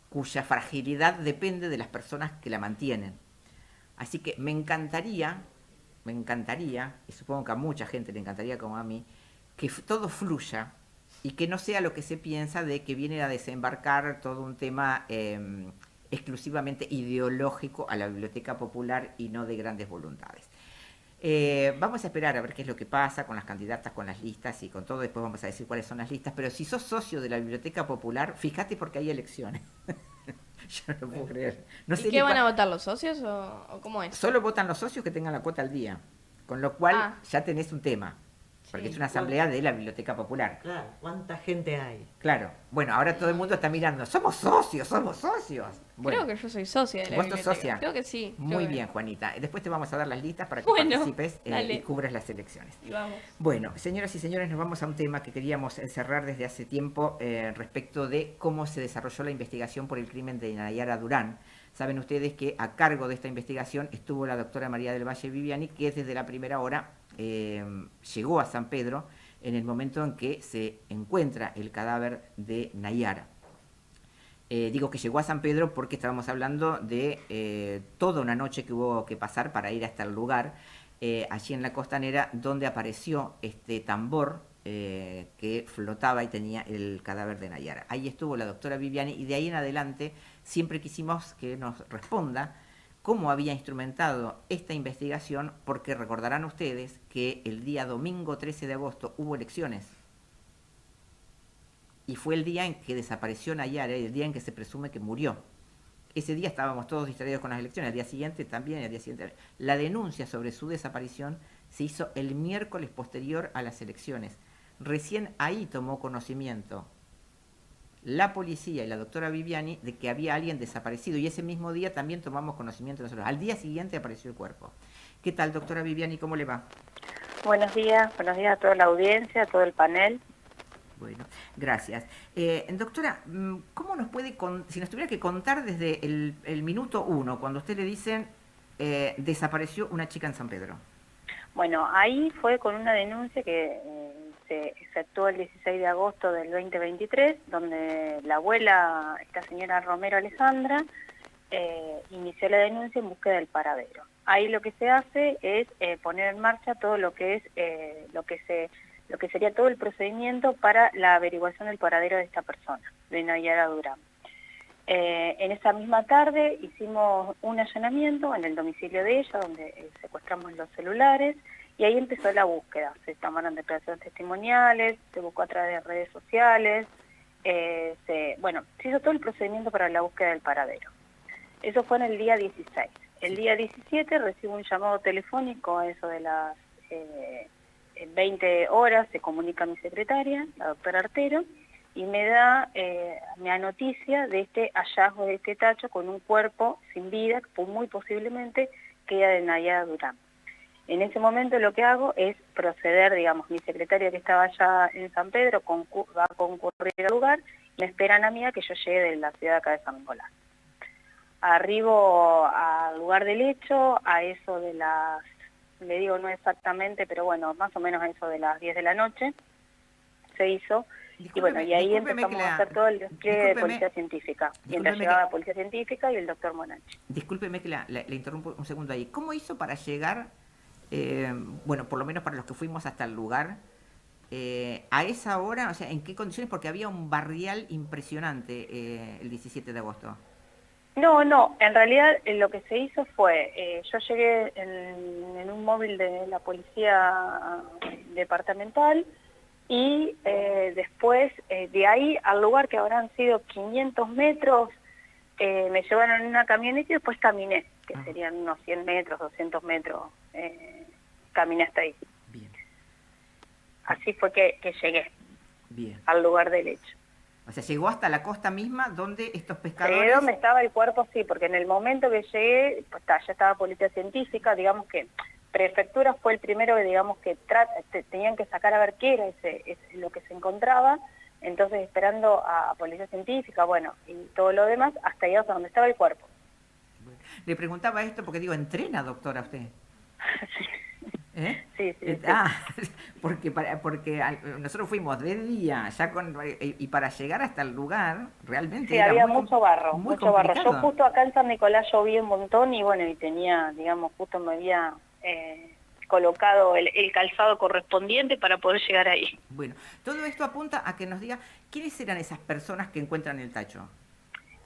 cuya fragilidad depende de las personas que la mantienen. Así que me encantaría, y supongo que a mucha gente le encantaría como a mí, que todo fluya y que no sea lo que se piensa de que viene a desembarcar todo un tema exclusivamente ideológico a la Biblioteca Popular y no de grandes voluntades. Vamos a esperar a ver qué es lo que pasa con las candidatas, con las listas y con todo. Después vamos a decir cuáles son las listas. Pero si sos socio de la Biblioteca Popular, fíjate porque hay elecciones. Yo no lo puedo creer. No sé ¿Y qué van a votar los socios o cómo es? Solo votan los socios que tengan la cuota al día. Con lo cual ya tenés un tema. Porque Sí. es una asamblea de la Biblioteca Popular. Claro, ¿cuánta gente hay? Claro. Bueno, ahora todo el mundo está mirando. ¡Somos socios! Bueno, Creo que yo soy socia de la vos sos biblioteca. socia. Creo que sí. Muy creo que- bien, Juanita. Después te vamos a dar las listas para que Bueno, participes dale. y cubras las elecciones. Y vamos. Bueno, señoras y señores, nos vamos a un tema que queríamos cerrar desde hace tiempo respecto de cómo se desarrolló la investigación por el crimen de Nayara Durán. Saben ustedes que a cargo de esta investigación estuvo la doctora María del Valle Viviani, que desde la primera hora llegó a San Pedro en el momento en que se encuentra el cadáver de Nayara. Digo que llegó a San Pedro porque estábamos hablando de toda una noche que hubo que pasar para ir hasta el lugar, allí en la costanera, donde apareció este tambor que flotaba y tenía el cadáver de Nayara. Ahí estuvo la doctora Viviani y de ahí en adelante siempre quisimos que nos responda cómo había instrumentado esta investigación, porque recordarán ustedes que el día domingo 13 de agosto hubo elecciones. Y fue el día en que desapareció Nayara, el día en que se presume que murió. Ese día estábamos todos distraídos con las elecciones, al día siguiente también, al día siguiente. La denuncia sobre su desaparición se hizo el miércoles posterior a las elecciones. Recién ahí tomó conocimiento la policía y la doctora Viviani de que había alguien desaparecido, y ese mismo día también tomamos conocimiento nosotros. Al día siguiente apareció el cuerpo. ¿Qué tal, doctora Viviani? ¿Cómo le va? Buenos días a toda la audiencia, a todo el panel. Bueno, gracias. Doctora, ¿cómo nos puede, si nos tuviera que contar desde el minuto 1, cuando usted le dicen desapareció una chica en San Pedro? Bueno, ahí fue con una denuncia que se efectuó el 16 de agosto del 2023, donde la abuela, esta señora Romero Alejandra, inició la denuncia en búsqueda del paradero. Ahí lo que se hace es poner en marcha todo lo que es lo que sería todo el procedimiento para la averiguación del paradero de esta persona, de Nayara Durán. En esa misma tarde hicimos un allanamiento en el domicilio de ella, donde secuestramos los celulares, y ahí empezó la búsqueda. Se tomaron declaraciones testimoniales, se buscó a través de redes sociales, se hizo todo el procedimiento para la búsqueda del paradero. Eso fue en el día 16. El día 17 recibo un llamado telefónico, a eso de las 20 horas, se comunica mi secretaria, la doctora Artero, y me da noticia de este hallazgo de este tacho con un cuerpo sin vida, que muy posiblemente queda de Nayara Durán. En ese momento lo que hago es proceder, digamos, mi secretaria que estaba allá en San Pedro va a concurrir al lugar, y me esperan a mí a que yo llegue de la ciudad acá de San Nicolás. Arribo al lugar del hecho, a eso de las, le digo no exactamente, pero bueno, más o menos a eso de las 10 de la noche, se hizo. Y bueno, y ahí empezamos a hacer todo el despliegue de policía científica. Mientras llegaba la policía científica y el doctor Monachi. Discúlpeme que le interrumpo un segundo ahí. ¿Cómo hizo para llegar, por lo menos para los que fuimos hasta el lugar, a esa hora? O sea, ¿en qué condiciones? Porque había un barrial impresionante el 17 de agosto. No, en realidad lo que se hizo fue, yo llegué en un móvil de la policía departamental, y después de ahí al lugar, que habrán sido 500 metros, me llevaron en una camioneta y después caminé, que serían unos 100 metros, 200 metros, caminé hasta ahí. Bien. Así fue que llegué. Bien. Al lugar del hecho. O sea, llegó hasta la costa misma donde estos pescadores... ¿Dónde estaba el cuerpo? Sí, porque en el momento que llegué, pues ya estaba policía científica, digamos que Prefectura fue el primero que, digamos, que tenían que sacar a ver qué era lo que se encontraba, entonces esperando a policía científica, bueno, y todo lo demás, hasta allá donde estaba el cuerpo. Le preguntaba esto porque digo, ¿entrena, doctora, usted? ¿Eh? Sí. Porque nosotros fuimos de día y para llegar hasta el lugar realmente sí, era había mucho barro. Yo justo acá en San Nicolás lloví un montón y bueno, y tenía, digamos, justo me había colocado el calzado correspondiente para poder llegar ahí. Bueno, todo esto apunta a que nos diga quiénes eran esas personas que encuentran el tacho.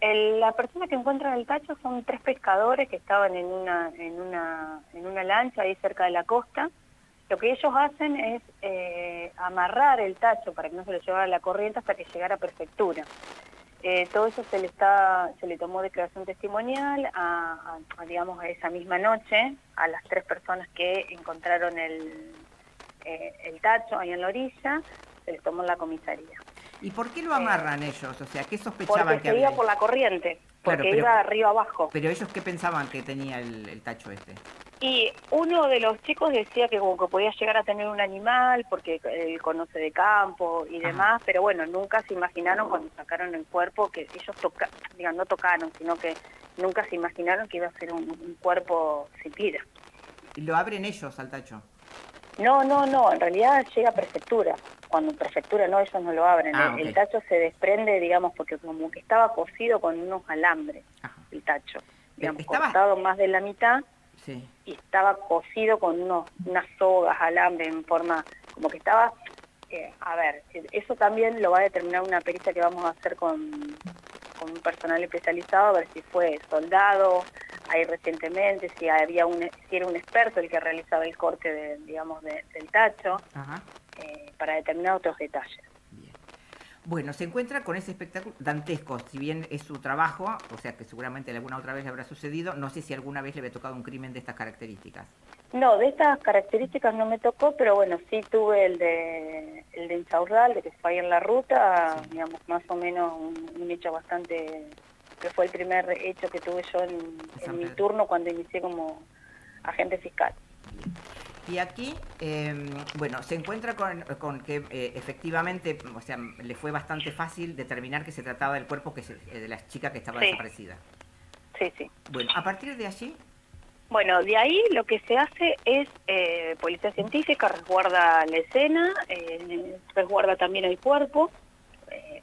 La persona que encuentran el tacho son 3 pescadores que estaban en una lancha ahí cerca de la costa. Lo que ellos hacen es amarrar el tacho para que no se lo llevara la corriente hasta que llegara a Prefectura. Todo eso se le tomó declaración testimonial digamos, a esa misma noche a las 3 personas que encontraron el tacho ahí en la orilla, se les tomó en la comisaría. ¿Y por qué lo amarran ellos? O sea, ¿qué sospechaban porque que había? Porque se iba por la corriente, porque claro, iba arriba abajo. Pero ellos, ¿qué pensaban que tenía el tacho este? Y uno de los chicos decía que como que podía llegar a tener un animal, porque él conoce de campo y demás, pero bueno, nunca se imaginaron cuando sacaron el cuerpo que ellos no tocaron, sino que nunca se imaginaron que iba a ser un cuerpo sin vida. ¿Y lo abren ellos al tacho? No, en realidad llega a Prefectura. Cuando en Prefectura ellos no lo abren. Okay. El tacho se desprende, digamos, porque como que estaba cosido con unos alambres, el tacho. Digamos, cortado más de la mitad, sí. Y estaba cosido con unas sogas, alambres, en forma, como que estaba... eso también lo va a determinar una pericia que vamos a hacer con un personal especializado, a ver si fue soldado ahí recientemente, si era un experto el que realizaba el corte del tacho, para determinar otros detalles. Bien. Bueno, se encuentra con ese espectáculo dantesco, si bien es su trabajo, o sea que seguramente alguna otra vez le habrá sucedido, no sé si alguna vez le había tocado un crimen de estas características. No, de estas características no me tocó, pero bueno, sí tuve el de Insaurral, de que fue ahí en la ruta, sí. Digamos, más o menos un hecho bastante... que fue el primer hecho que tuve yo en mi turno cuando inicié como agente fiscal. Y aquí, se encuentra con que efectivamente, o sea, le fue bastante fácil determinar que se trataba del cuerpo de la chica que estaba desaparecida. Sí. Bueno, a partir de allí... Bueno, de ahí lo que se hace es policía científica, resguarda la escena, resguarda también el cuerpo,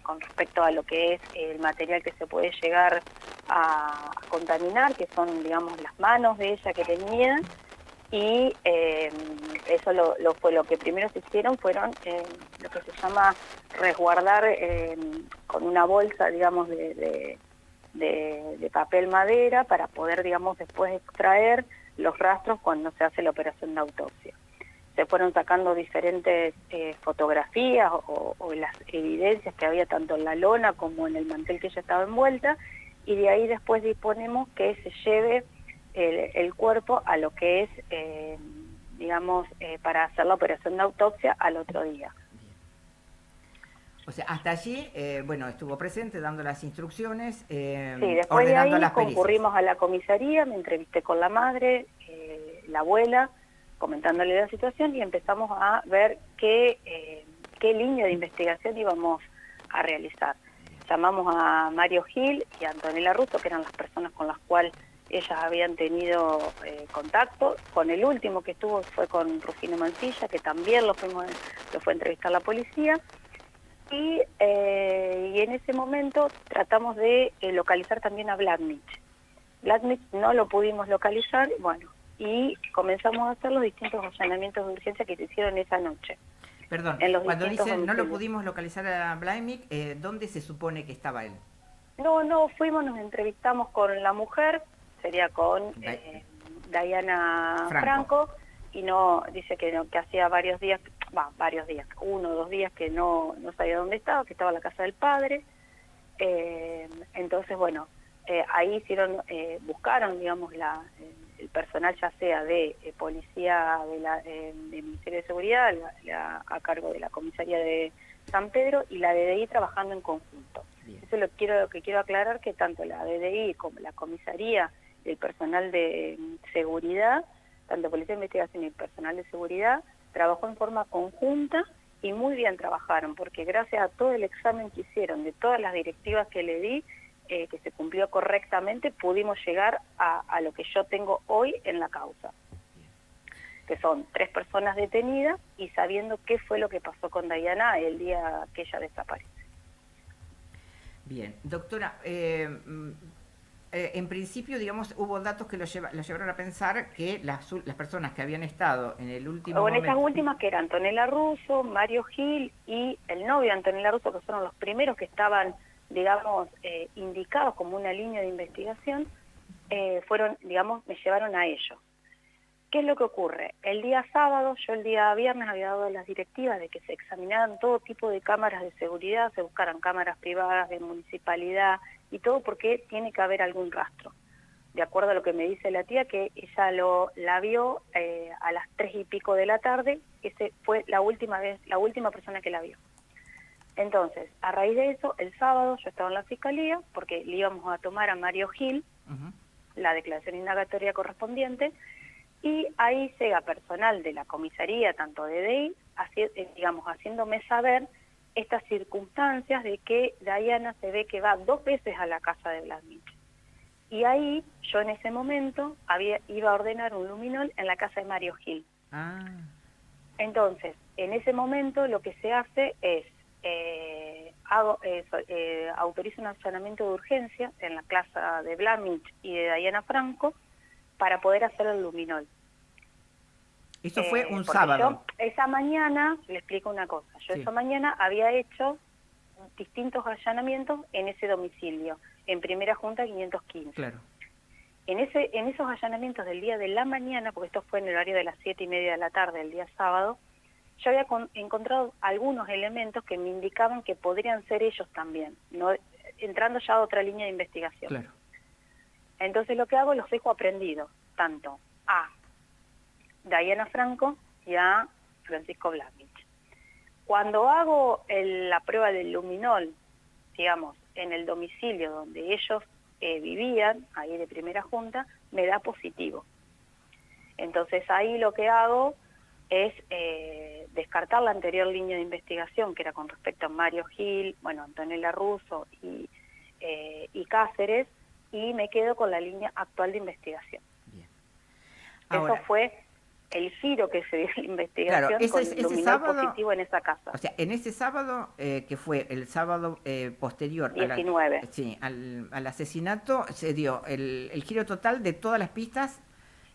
con respecto a lo que es el material que se puede llegar a contaminar, que son, digamos, las manos de ella que tenía, y eso fue lo que primero se hicieron, fueron lo que se llama resguardar con una bolsa, digamos, de de papel madera para poder, digamos, después extraer los rastros cuando se hace la operación de autopsia. Se fueron sacando diferentes fotografías o las evidencias que había tanto en la lona como en el mantel que ella estaba envuelta, y de ahí después disponemos que se lleve el cuerpo a lo que es, digamos, para hacer la operación de autopsia al otro día. O sea, hasta allí, bueno, estuvo presente dando las instrucciones, Sí, después de ahí ordenando las pericias. concurrimos a la comisaría, me entrevisté con la madre, la abuela, comentándole la situación, y empezamos a ver qué línea de investigación íbamos a realizar. Llamamos a Mario Gil y a Antonella Russo, que eran las personas con las cuales ellas habían tenido contacto. Con el último que estuvo fue con Rufino Mancilla, que también lo fue a entrevistar la policía. Y en ese momento tratamos de localizar también a Bladnich. Bladnich no lo pudimos localizar, bueno, y comenzamos a hacer los distintos allanamientos de urgencia que se hicieron esa noche. Perdón, cuando dicen no lo pudimos localizar a Bladnich, ¿dónde se supone que estaba él? No, fuimos, nos entrevistamos con la mujer, sería con Diana Franco, y no, dice que no, que hacía varios días, 1 o 2 días que no sabía dónde estaba, que estaba en la casa del padre. Entonces, bueno, ahí buscaron, digamos, el personal ya sea de policía del Ministerio de Seguridad, a cargo de la comisaría de San Pedro, y la DDI trabajando en conjunto. Bien. Eso lo que quiero aclarar, que tanto la DDI como la comisaría, el personal de seguridad, tanto Policía de Investigación y el personal de seguridad, trabajó en forma conjunta y muy bien trabajaron, porque gracias a todo el examen que hicieron, de todas las directivas que le di, que se cumplió correctamente, pudimos llegar a lo que yo tengo hoy en la causa, que son 3 personas detenidas y sabiendo qué fue lo que pasó con Diana el día que ella desaparece. Bien, doctora, en principio, digamos, hubo datos que los llevaron a pensar que las personas que habían estado en el último momento... esas últimas, que eran Antonella Russo, Mario Gil y el novio de Antonella Russo, que fueron los primeros que estaban, digamos, indicados como una línea de investigación, me llevaron a ellos. ¿Qué es lo que ocurre? El día sábado, yo el día viernes había dado las directivas de que se examinaran todo tipo de cámaras de seguridad, se buscaran cámaras privadas de municipalidad y todo, porque tiene que haber algún rastro. De acuerdo a lo que me dice la tía, que ella la vio a las 3 y pico de la tarde, ese fue la última persona que la vio. Entonces, a raíz de eso, el sábado yo estaba en la fiscalía, porque le íbamos a tomar a Mario Gil la declaración indagatoria correspondiente, y ahí llega personal de la comisaría, tanto de DEI, haciéndome saber estas circunstancias de que Diana se ve que va 2 veces a la casa de Bladnich. Y ahí, yo en ese momento, iba a ordenar un luminol en la casa de Mario Gil. Entonces, en ese momento lo que se hace es, autorizo un allanamiento de urgencia en la casa de Bladnich y de Diana Franco para poder hacer el luminol. Eso fue un sábado. Yo esa mañana, le explico una cosa, esa mañana había hecho distintos allanamientos en ese domicilio, en Primera Junta 515. Claro. En esos allanamientos del día de la mañana, porque esto fue en el horario de las 7:30 de la tarde, el día sábado, yo había encontrado algunos elementos que me indicaban que podrían ser ellos también, ¿no? Entrando ya a otra línea de investigación. Claro. Entonces lo que hago, los dejo aprendidos, tanto a Diana Franco y a Francisco Bladnich. Cuando hago la prueba del luminol, digamos, en el domicilio donde ellos vivían, ahí de Primera Junta, me da positivo. Entonces ahí lo que hago es descartar la anterior línea de investigación, que era con respecto a Mario Gil, Antonella Russo y Cáceres, y me quedo con la línea actual de investigación. Bien. Ahora, eso fue el giro que se dio en la investigación, claro, con el luminol positivo en esa casa. O sea, en ese sábado, que fue el sábado posterior 19. Al asesinato, se dio el giro total de todas las pistas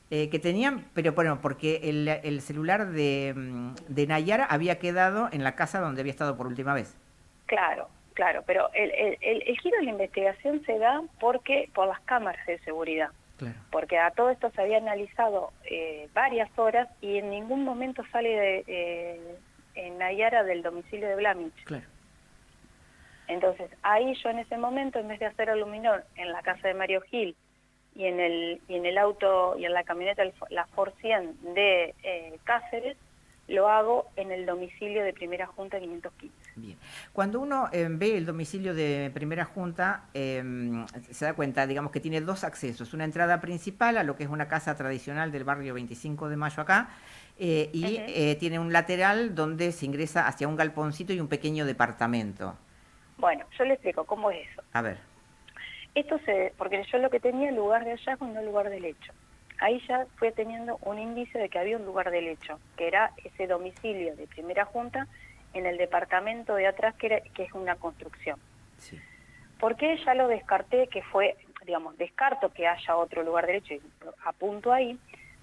que tenían, pero bueno, porque el celular de Nayara había quedado en la casa donde había estado por última vez. Claro, Claro, pero el giro de la investigación se da por las cámaras de seguridad. Claro. Porque a todo esto se había analizado varias horas y en ningún momento sale en Nayara del domicilio de Blamich. Claro. Entonces, ahí yo en ese momento, en vez de hacer aluminor en la casa de Mario Gil y en el auto y en la camioneta, la Ford 100 de Cáceres, lo hago en el domicilio de Primera Junta 515. Bien. Cuando uno ve el domicilio de Primera Junta, se da cuenta, digamos, que tiene dos accesos. Una entrada principal a lo que es una casa tradicional del barrio 25 de Mayo acá, y tiene un lateral donde se ingresa hacia un galponcito y un pequeño departamento. Bueno, yo le explico cómo es eso. A ver. Porque yo lo que tenía lugar de hallazgo y no lugar del hecho. Ahí ya fue teniendo un indicio de que había un lugar del hecho, que era ese domicilio de Primera Junta en el departamento de atrás, que es una construcción. Sí. ¿Por qué ya lo descarté, descarto que haya otro lugar del hecho y apunto ahí?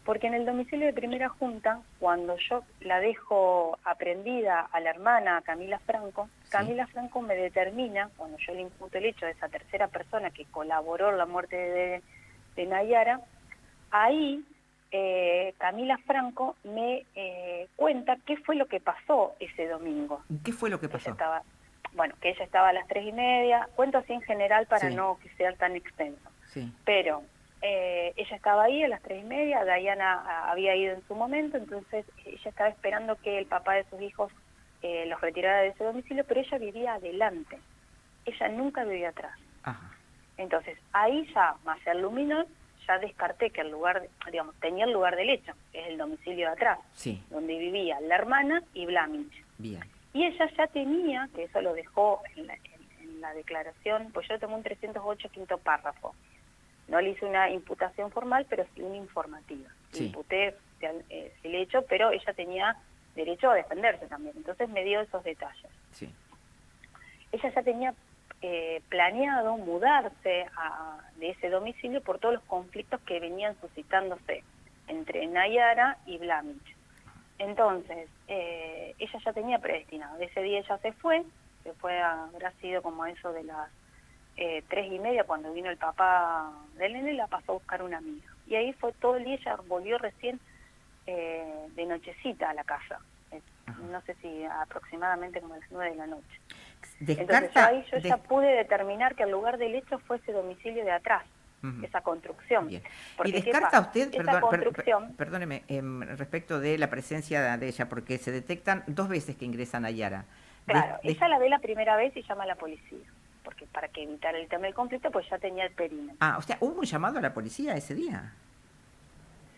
Porque en el domicilio de Primera Junta, cuando yo la dejo aprendida a la hermana Camila Franco, sí. Camila Franco me determina, cuando yo le imputo el hecho de esa tercera persona que colaboró en la muerte de Nayara, ahí Camila Franco me cuenta qué fue lo que pasó ese domingo. ¿Qué fue lo que pasó? Que ella estaba a las 3:30, cuento así en general para sí. no que sea tan extenso. Sí. Pero ella estaba ahí a las 3:30, Dayana había ido en su momento, entonces ella estaba esperando que el papá de sus hijos los retirara de ese domicilio, pero ella vivía adelante, ella nunca vivía atrás. Ajá. Entonces ahí ya, más el luminol, ya descarté que el lugar, tenía el lugar del hecho, que es el domicilio de atrás, sí. donde vivía la hermana y Blamich. Bien. Y ella ya tenía, que eso lo dejó en la declaración, pues yo tomé un 308 quinto párrafo. No le hice una imputación formal, pero sí una informativa. Sí. Imputé el hecho, pero ella tenía derecho a defenderse también. Entonces me dio esos detalles. Sí. Ella ya tenía planeado mudarse de ese domicilio por todos los conflictos que venían suscitándose entre Nayara y Blamich. Entonces, ella ya tenía predestinado. Ese día ella se fue habrá sido como eso de las 3:30, cuando vino el papá del nene, la pasó a buscar una amiga. Y ahí fue todo el día, ella volvió recién de nochecita a la casa. No sé si aproximadamente como a las 9 de la noche. Entonces ahí yo ya pude determinar que el lugar del hecho fue ese domicilio de atrás, esa construcción. Bien. Porque, ¿Y descarta usted, perdóneme, respecto de la presencia de ella, porque se detectan 2 veces que ingresan a Nayara? Claro, ella la ve la primera vez y llama a la policía, porque para que evitar el tema del conflicto, pues ya tenía el perímetro. Ah, o sea, ¿hubo un llamado a la policía ese día?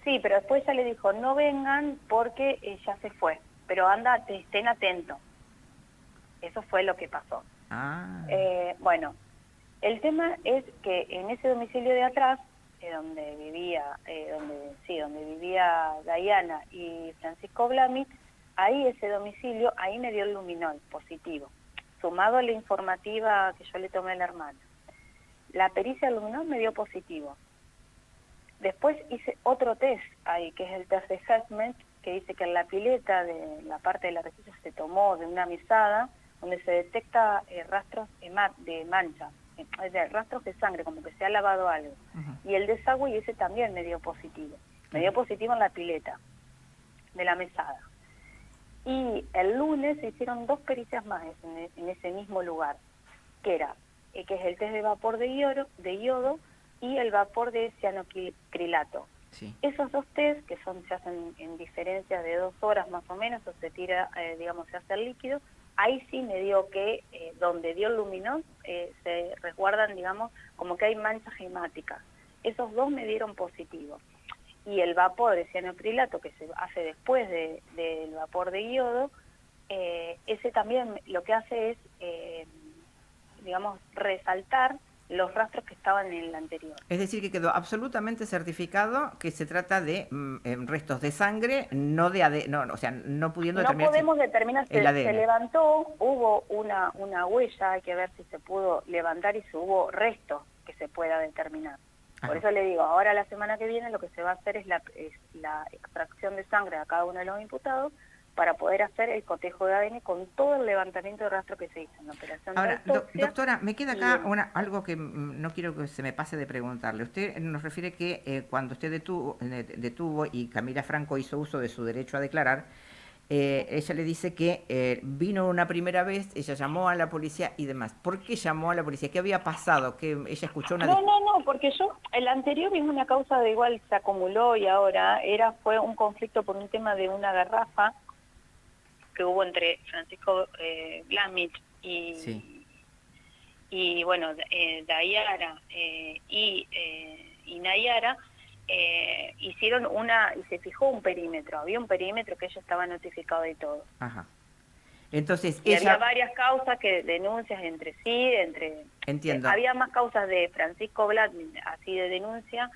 Sí, pero después ella le dijo, no vengan porque ella se fue, pero estén atentos. Eso fue lo que pasó. Ah. Bueno, el tema es que en ese domicilio de atrás, donde vivía Dayana y Francisco Blamich, ahí ese domicilio, ahí me dio el luminol positivo, sumado a la informativa que yo le tomé a la hermana. La pericia del luminol me dio positivo. Después hice otro test ahí, que es el test de Assessment, que dice que en la pileta de la parte de la resina se tomó de una mesada, donde se detecta rastros de mancha, rastros de sangre, como que se ha lavado algo. Y el desagüe, y ese también me dio positivo. Me dio positivo en la pileta de la mesada. Y el lunes se hicieron 2 pericias más en ese mismo lugar, que es el test de vapor de yodo y el vapor de cianocrilato. Sí. Esos 2 test, que se hacen en diferencias de 2 horas más o menos, o se tira, se hace el líquido, ahí sí me dio que, donde dio el luminol, se resguardan, como que hay manchas hemáticas. Esos 2 me dieron positivo. Y el vapor de cianocrilato, que se hace después del vapor de yodo, ese también lo que hace es, resaltar los rastros que estaban en el anterior. Es decir, que quedó absolutamente certificado que se trata de restos de sangre, no de ADN, no pudiendo determinar. No podemos determinar, se levantó, hubo una huella, hay que ver si se pudo levantar y si hubo restos que se pueda determinar. Por eso le digo, ahora la semana que viene lo que se va a hacer es la extracción de sangre a cada uno de los imputados para poder hacer el cotejo de ADN con todo el levantamiento de rastro que se hizo en la operación de Ahora, autopsia. doctora, me queda acá Y- algo que no quiero que se me pase de preguntarle. Usted nos refiere que cuando usted detuvo y Camila Franco hizo uso de su derecho a declarar, ella le dice que vino una primera vez, ella llamó a la policía y demás. ¿Por qué llamó a la policía? ¿Qué había pasado? ¿Que ella escuchó una... No, porque el anterior es una causa de igual, se acumuló y ahora fue un conflicto por un tema de una garrafa que hubo entre Francisco Blamich Sí. y bueno, Dayara y Nayara, hicieron y se fijó un perímetro, había un perímetro que ella estaba notificado y todo. Ajá. Entonces, Y ella... había varias causas que denuncias entre sí, Entiendo. había más causas de Francisco Blamich, así de denuncia.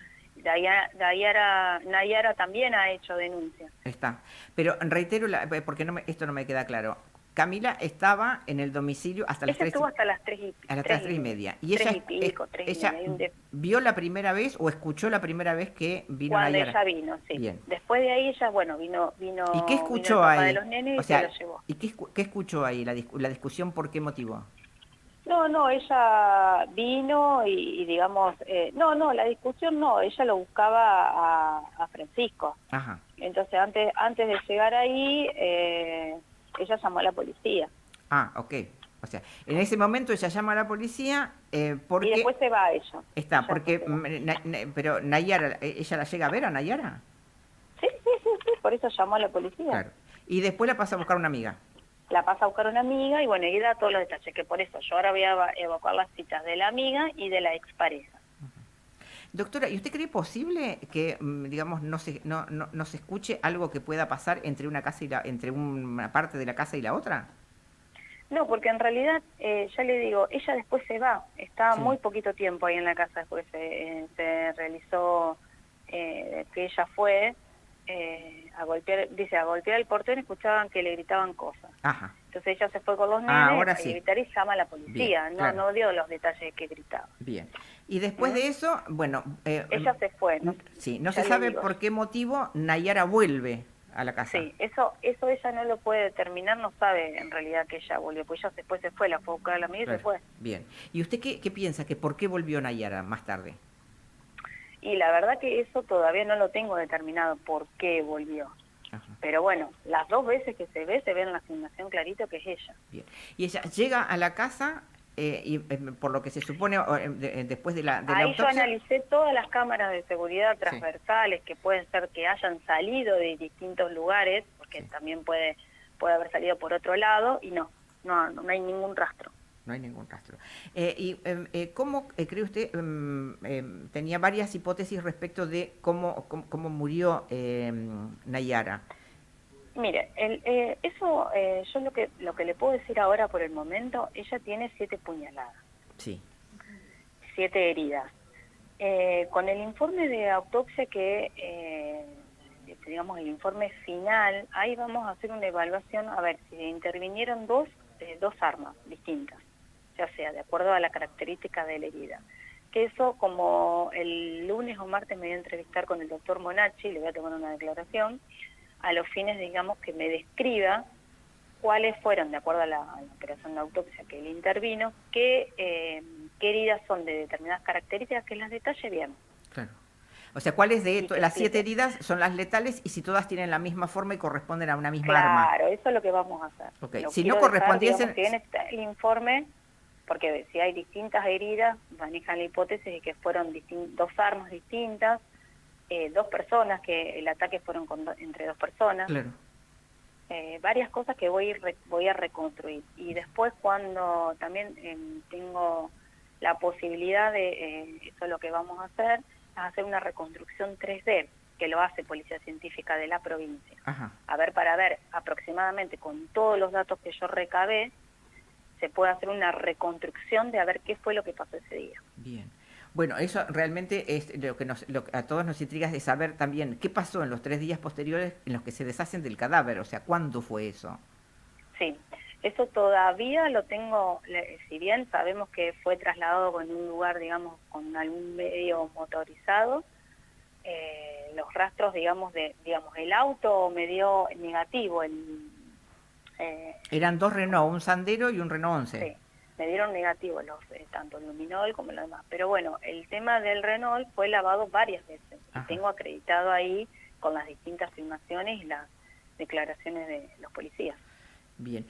Nayara también ha hecho denuncia. Está. Pero reitero, porque esto no me queda claro. Camila estaba en el domicilio hasta las Ella 3 estuvo hasta las 3 y media. Y tres ella, y pico, tres y ella media. vio la primera vez o escuchó la primera vez que vino Cuando Nayara. ella vino, sí. Bien. Después de ahí ella, bueno, vino ¿Y qué vino el escuchó papá ahí? de los nenes O y sea, se lo llevó. ¿y qué escuchó ahí? La discusión, ¿por qué motivo? No, ella vino y digamos, la discusión no, ella lo buscaba a Francisco. Ajá. Entonces antes de llegar ahí, ella llamó a la policía. Ah, ok. O sea, en ese momento ella llama a la policía porque... Y después se va ella. Está, Ella porque... después se va. pero Nayara, ¿ella la llega a ver a Nayara? Sí, por eso llamó a la policía. Claro. Y después la pasa a buscar una amiga. La pasa a buscar una amiga y bueno, y da todos los detalles, que por eso yo ahora voy a evacuar las citas de la amiga y de la expareja. Doctora, ¿y usted cree posible que, digamos, no se escuche algo que pueda pasar entre una casa entre una parte de la casa y la otra? No, porque en realidad, ya le digo, ella después se va, está Sí. muy poquito tiempo ahí en la casa después se realizó que ella fue a golpear el portón y escuchaban que le gritaban cosas. Ajá. Entonces ella se fue con los nenes Ahora a sí. gritar y llama a la policía. Bien, claro. No dio los detalles de que gritaba. Bien. Y después de eso, bueno... Ella se fue, ¿no? Sí, no Ya se le sabe digo. por qué motivo Nayara vuelve a la casa. Sí, eso ella no lo puede determinar, no sabe en realidad que ella volvió, pues ella después se fue, la fue a buscar a la amiga y Claro. se fue. Bien. ¿Y usted qué piensa? ¿Que por qué volvió Nayara más tarde? Y la verdad que eso todavía no lo tengo determinado por qué volvió. Ajá. Pero bueno, las dos veces que se ve en la asignación clarito que es ella. Bien. Y ella llega a la casa y por lo que se supone después de la Ahí yo autopsia... analicé todas las cámaras de seguridad transversales que pueden ser que hayan salido de distintos lugares, porque Sí. también puede haber salido por otro lado, y no hay ningún rastro. No hay ningún rastro. ¿Cómo cree usted? Tenía varias hipótesis respecto de cómo murió Nayara. Mire, yo lo que le puedo decir ahora por el momento, ella tiene 7 puñaladas, Sí. 7 heridas. Con el informe de autopsia digamos el informe final, ahí vamos a hacer una evaluación a ver si intervinieron dos armas distintas, ya sea de acuerdo a la característica de la herida. Que eso, como el lunes o martes me voy a entrevistar con el doctor Monacci, le voy a tomar una declaración, a los fines, digamos, que me describa cuáles fueron, de acuerdo a la operación de autopsia que él intervino, qué heridas son de determinadas características, que las detalle bien. Claro. O sea, ¿cuáles de Y que las 7 explique. heridas son las letales y si todas tienen la misma forma y corresponden a una misma arma? Claro, eso es lo que vamos a hacer. Ok. Lo Si quiero no dejar, correspondiesen... digamos, si bien está el informe, porque si hay distintas heridas, manejan la hipótesis de que fueron dos armas distintas, 2 personas, que el ataque fueron entre 2 personas. Claro. Varias cosas que voy a reconstruir. Y después cuando también tengo la posibilidad de, eso es lo que vamos a hacer una reconstrucción 3D, que lo hace Policía Científica de la provincia. Ajá. Para ver aproximadamente con todos los datos que yo recabé, se puede hacer una reconstrucción de a ver qué fue lo que pasó ese día. Bien. Bueno, eso realmente es lo que a todos nos intriga de saber también qué pasó en los 3 días posteriores en los que se deshacen del cadáver, o sea, ¿cuándo fue eso? Sí, eso todavía lo tengo, si bien sabemos que fue trasladado en un lugar, digamos, con algún medio motorizado, los rastros, digamos, el auto me dio negativo, Eran 2 Renault, un Sandero y un Renault 11. Sí, me dieron negativo tanto el luminol como lo demás. Pero bueno, el tema del Renault fue lavado varias veces. Ajá. Y tengo acreditado ahí con las distintas filmaciones y las declaraciones de los policías. Bien,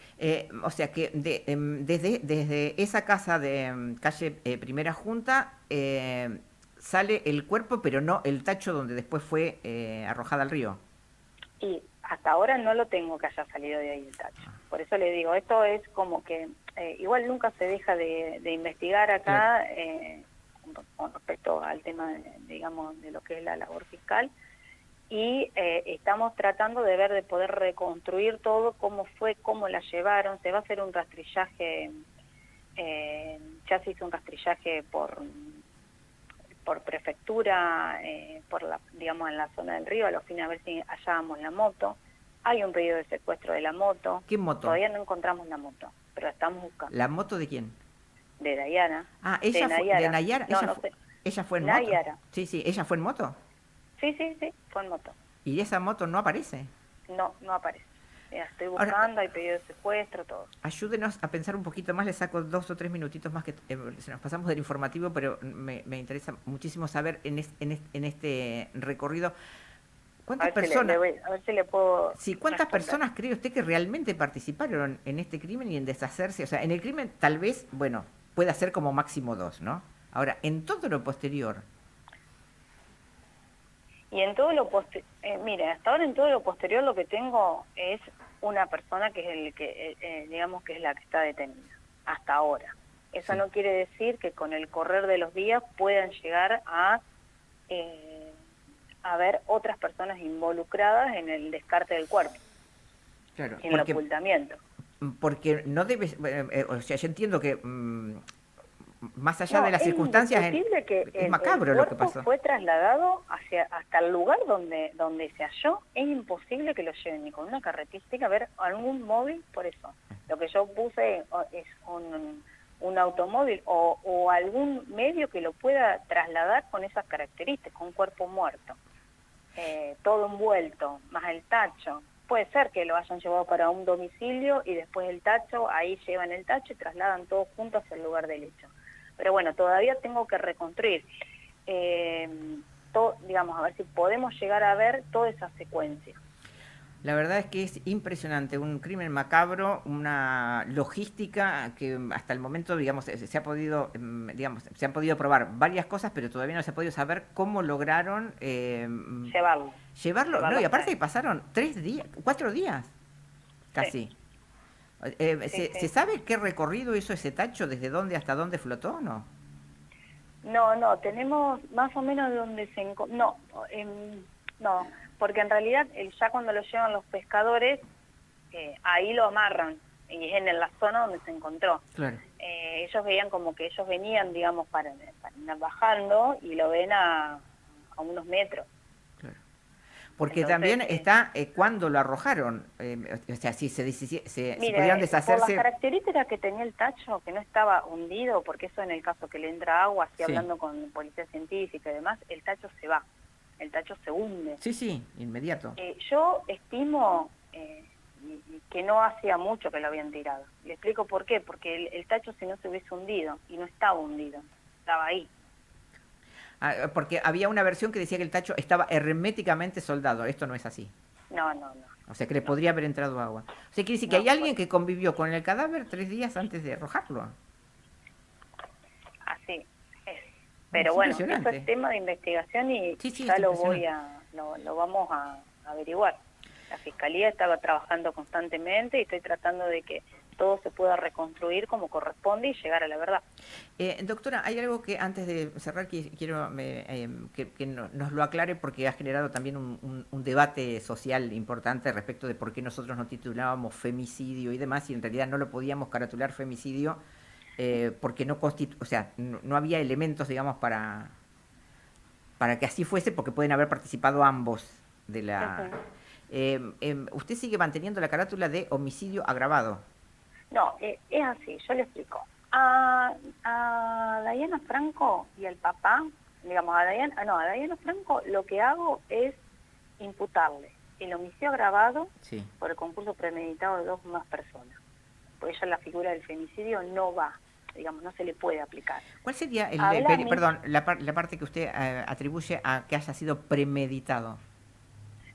o sea que desde esa casa de calle Primera Junta sale el cuerpo, pero no el tacho donde después fue arrojada al río. Y hasta ahora no lo tengo que haya salido de ahí el tacho. Por eso le digo, esto es como que igual nunca se deja de investigar acá con respecto al tema, digamos, de lo que es la labor fiscal. Y estamos tratando de ver, de poder reconstruir todo, cómo fue, cómo la llevaron. Se va a hacer un rastrillaje, ya se hizo un rastrillaje por prefectura, digamos, en la zona del río, a los fines a ver si hallábamos la moto. Hay un pedido de secuestro de la moto. ¿Qué moto? Todavía no encontramos la moto, pero la estamos buscando. ¿La moto de quién? De Dayana. Ah, ella de fue Nayara. de Nayara. No, Ella, no sé. ella fue en Nayara. moto. Sí, sí, ella fue en moto. Sí, fue en moto. Y esa moto no aparece. No aparece. Mira, estoy Ahora, buscando, hay pedido de secuestro, todo. Ayúdenos a pensar un poquito más, le saco 2 o 3 minutitos más que se nos pasamos del informativo, pero me interesa muchísimo saber en este recorrido cuántas personas. A ver si le puedo. Sí, ¿cuántas responder. personas cree usted que realmente participaron en este crimen y en deshacerse? O sea, en el crimen tal vez, bueno, pueda ser como máximo 2, ¿no? Ahora, en todo lo posterior. Y en todo lo posterior, mire, hasta ahora en todo lo posterior lo que tengo es una persona que es el que, digamos que es la que está detenida, hasta ahora. Eso Sí. no quiere decir que con el correr de los días puedan llegar a haber otras personas involucradas en el descarte del cuerpo, Claro, en el ocultamiento. porque no debe, o sea, yo entiendo que más allá de las circunstancias, es macabro lo que pasó. Fue trasladado hasta el lugar donde se halló. Es imposible que lo lleven ni con una característica, a ver algún móvil, por eso. Lo que yo puse es un automóvil o algún medio que lo pueda trasladar con esas características, con un cuerpo muerto, todo envuelto, más el tacho. Puede ser que lo hayan llevado para un domicilio y después el tacho, ahí llevan el tacho y trasladan todos juntos hacia el lugar del hecho. Pero bueno, todavía tengo que reconstruir, digamos, a ver si podemos llegar a ver toda esa secuencia. La verdad es que es impresionante, un crimen macabro, una logística que hasta el momento, digamos, se han podido probar varias cosas, pero todavía no se ha podido saber cómo lograron llevarlo. No, y aparte pasaron 4 días, casi. Sí. ¿Se sabe qué recorrido hizo ese tacho? ¿Desde dónde hasta dónde flotó o no? No, tenemos más o menos de donde se encontró. No, porque en realidad ya cuando lo llevan los pescadores, ahí lo amarran, y es en la zona donde se encontró. Claro. Ellos veían como que ellos venían, digamos, para ir bajando, y lo ven a unos metros. Porque Entonces, también está cuando lo arrojaron, o sea, si se pudieron deshacerse. Por las características que tenía el tacho, que no estaba hundido, porque eso en el caso que le entra agua, así Sí. hablando con policía científica y demás, el tacho se va, el tacho se hunde. Sí, inmediato. Yo estimo que no hacía mucho que lo habían tirado. Le explico por qué, porque el tacho si no se hubiese hundido, y no estaba hundido, estaba ahí. Porque había una versión que decía que el tacho estaba herméticamente soldado. Esto no es así. No. O sea, que le podría haber entrado agua. O sea, quiere decir que hay alguien que convivió con el cadáver 3 días antes de arrojarlo. Así es. Pero bueno, eso impresionante. es tema de investigación y Sí, ya es lo impresionante. lo vamos a averiguar. La Fiscalía estaba trabajando constantemente y estoy tratando de que todo se pueda reconstruir como corresponde y llegar a la verdad. Doctora, hay algo que antes de cerrar quiero que nos lo aclare, porque ha generado también un debate social importante respecto de por qué nosotros no titulábamos femicidio y demás, y en realidad no lo podíamos caratular femicidio porque no había elementos, digamos, para que así fuese, porque pueden haber participado ambos de la... usted sigue manteniendo la carátula de homicidio agravado. No, es así, yo le explico. A Dayana Franco y al papá, digamos, a Dayana Franco, lo que hago es imputarle el homicidio agravado Sí. por el concurso premeditado de 2 o más personas. Por ello la figura del femicidio no va, digamos, no se le puede aplicar. ¿Cuál sería Hablame. perdón, la parte que usted atribuye a que haya sido premeditado?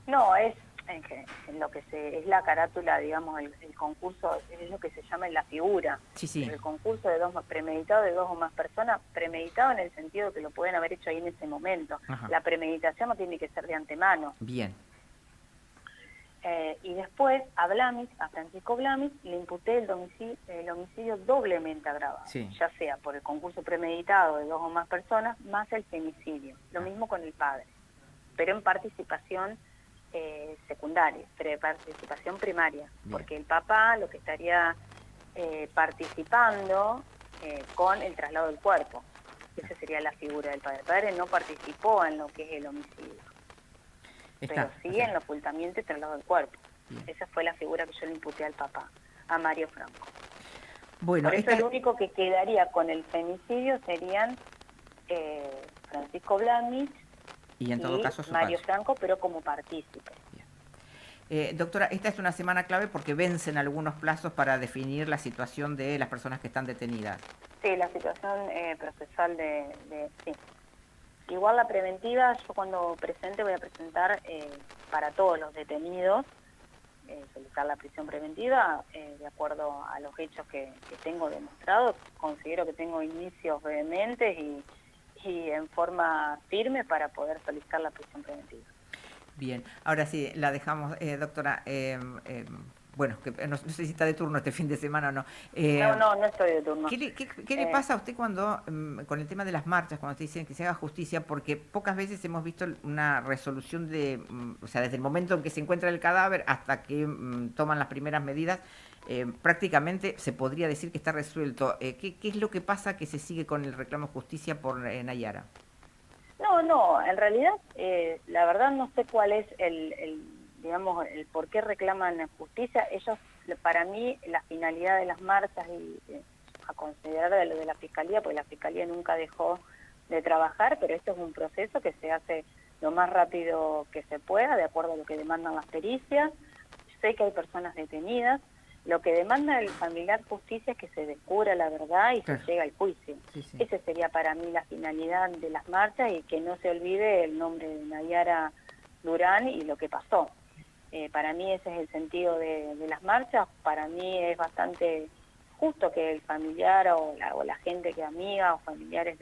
No, es en lo que es la carátula, digamos, el concurso, es lo que se llama en la figura. Sí, sí. El concurso de premeditado de 2 o más personas, premeditado en el sentido de que lo pueden haber hecho ahí en ese momento. Ajá. La premeditación no tiene que ser de antemano. Bien. Y después a Francisco Blamis, le imputé el homicidio doblemente agravado, Sí. ya sea por el concurso premeditado de 2 o más personas, más el femicidio. Lo mismo con el padre, pero en participación secundaria, participación primaria, Bien. porque el papá lo que estaría participando con el traslado del cuerpo. Esa sería la figura del padre. El padre no participó en lo que es el homicidio, pero sí en el ocultamiento y traslado del cuerpo. Bien. Esa fue la figura que yo le imputé al papá, a Mario Franco. Bueno, Por eso el único que quedaría con el femicidio serían Francisco Blamis y en todo caso su Mario padre. Franco, pero como partícipe. Doctora, esta es una semana clave porque vencen algunos plazos para definir la situación de las personas que están detenidas. Sí, la situación procesal sí. Igual la preventiva, yo cuando presente voy a presentar para todos los detenidos, solicitar la prisión preventiva de acuerdo a los hechos que tengo demostrados. Considero que tengo indicios vehementes y en forma firme para poder solicitar la prisión preventiva. Bien, ahora sí, la dejamos, doctora. Bueno, que no sé si está de turno este fin de semana o no. No estoy de turno. ¿Qué le pasa a usted cuando, con el tema de las marchas, cuando te dicen que se haga justicia? Porque pocas veces hemos visto una resolución o sea, desde el momento en que se encuentra el cadáver hasta que toman las primeras medidas, prácticamente se podría decir que está resuelto. ¿Qué es lo que pasa que se sigue con el reclamo de justicia por Nayara? No, en realidad, la verdad no sé cuál es digamos, el por qué reclaman justicia. Ellos, para mí, la finalidad de las marchas y a considerar de lo de la Fiscalía, porque la Fiscalía nunca dejó de trabajar, pero esto es un proceso que se hace lo más rápido que se pueda, de acuerdo a lo que demandan las pericias. Sé que hay personas detenidas. Lo que demanda el familiar justicia es que se descubra la verdad y Claro. se llegue al juicio. Sí, sí. Esa sería para mí la finalidad de las marchas y que no se olvide el nombre de Nayara Durán y lo que pasó. Para mí ese es el sentido de las marchas. Para mí es bastante justo que el familiar o la gente que amiga o familiares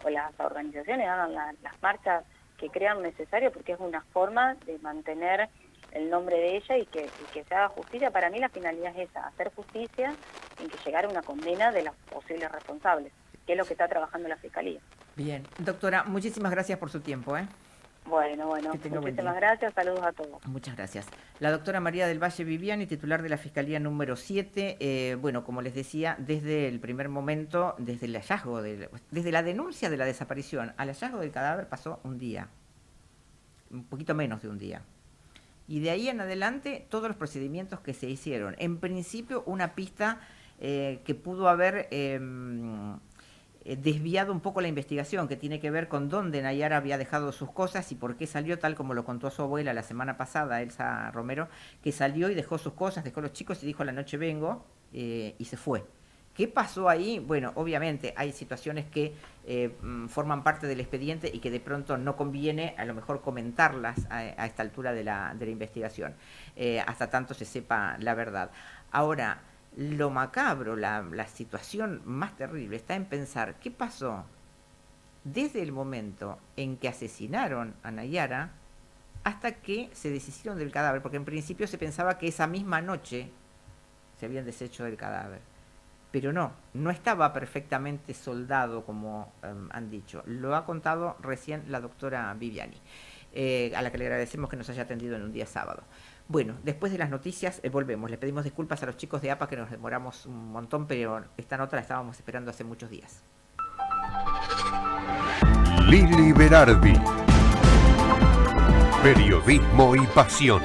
o las organizaciones hagan las marchas que crean necesario, porque es una forma de mantener el nombre de ella y que se haga justicia. Para mí la finalidad es esa, hacer justicia en que llegara una condena de los posibles responsables, que es lo que está trabajando la Fiscalía. Bien, doctora, muchísimas gracias por su tiempo. Bueno, Que tenga buen muchísimas día. gracias, saludos a todos. Muchas gracias. La doctora María del Valle Viviani, titular de la Fiscalía número 7, bueno, como les decía, desde el primer momento, desde el hallazgo, desde la denuncia de la desaparición al hallazgo del cadáver pasó un día, un poquito menos de un día. Y de ahí en adelante todos los procedimientos que se hicieron. En principio una pista que pudo haber desviado un poco la investigación, que tiene que ver con dónde Nayara había dejado sus cosas y por qué salió, tal como lo contó su abuela la semana pasada, Elsa Romero, que salió y dejó sus cosas, dejó los chicos y dijo a la noche vengo y se fue. ¿Qué pasó ahí? Bueno, obviamente hay situaciones que forman parte del expediente y que de pronto no conviene a lo mejor comentarlas a esta altura de la investigación, hasta tanto se sepa la verdad. Ahora, lo macabro, la situación más terrible está en pensar qué pasó desde el momento en que asesinaron a Nayara hasta que se deshicieron del cadáver, porque en principio se pensaba que esa misma noche se habían deshecho del cadáver. Pero no estaba perfectamente soldado como han dicho. Lo ha contado recién la doctora Viviani, a la que le agradecemos que nos haya atendido en un día sábado. Bueno, después de las noticias volvemos. Le pedimos disculpas a los chicos de APA que nos demoramos un montón, pero esta nota la estábamos esperando hace muchos días. Lili Berardi. Periodismo y pasión.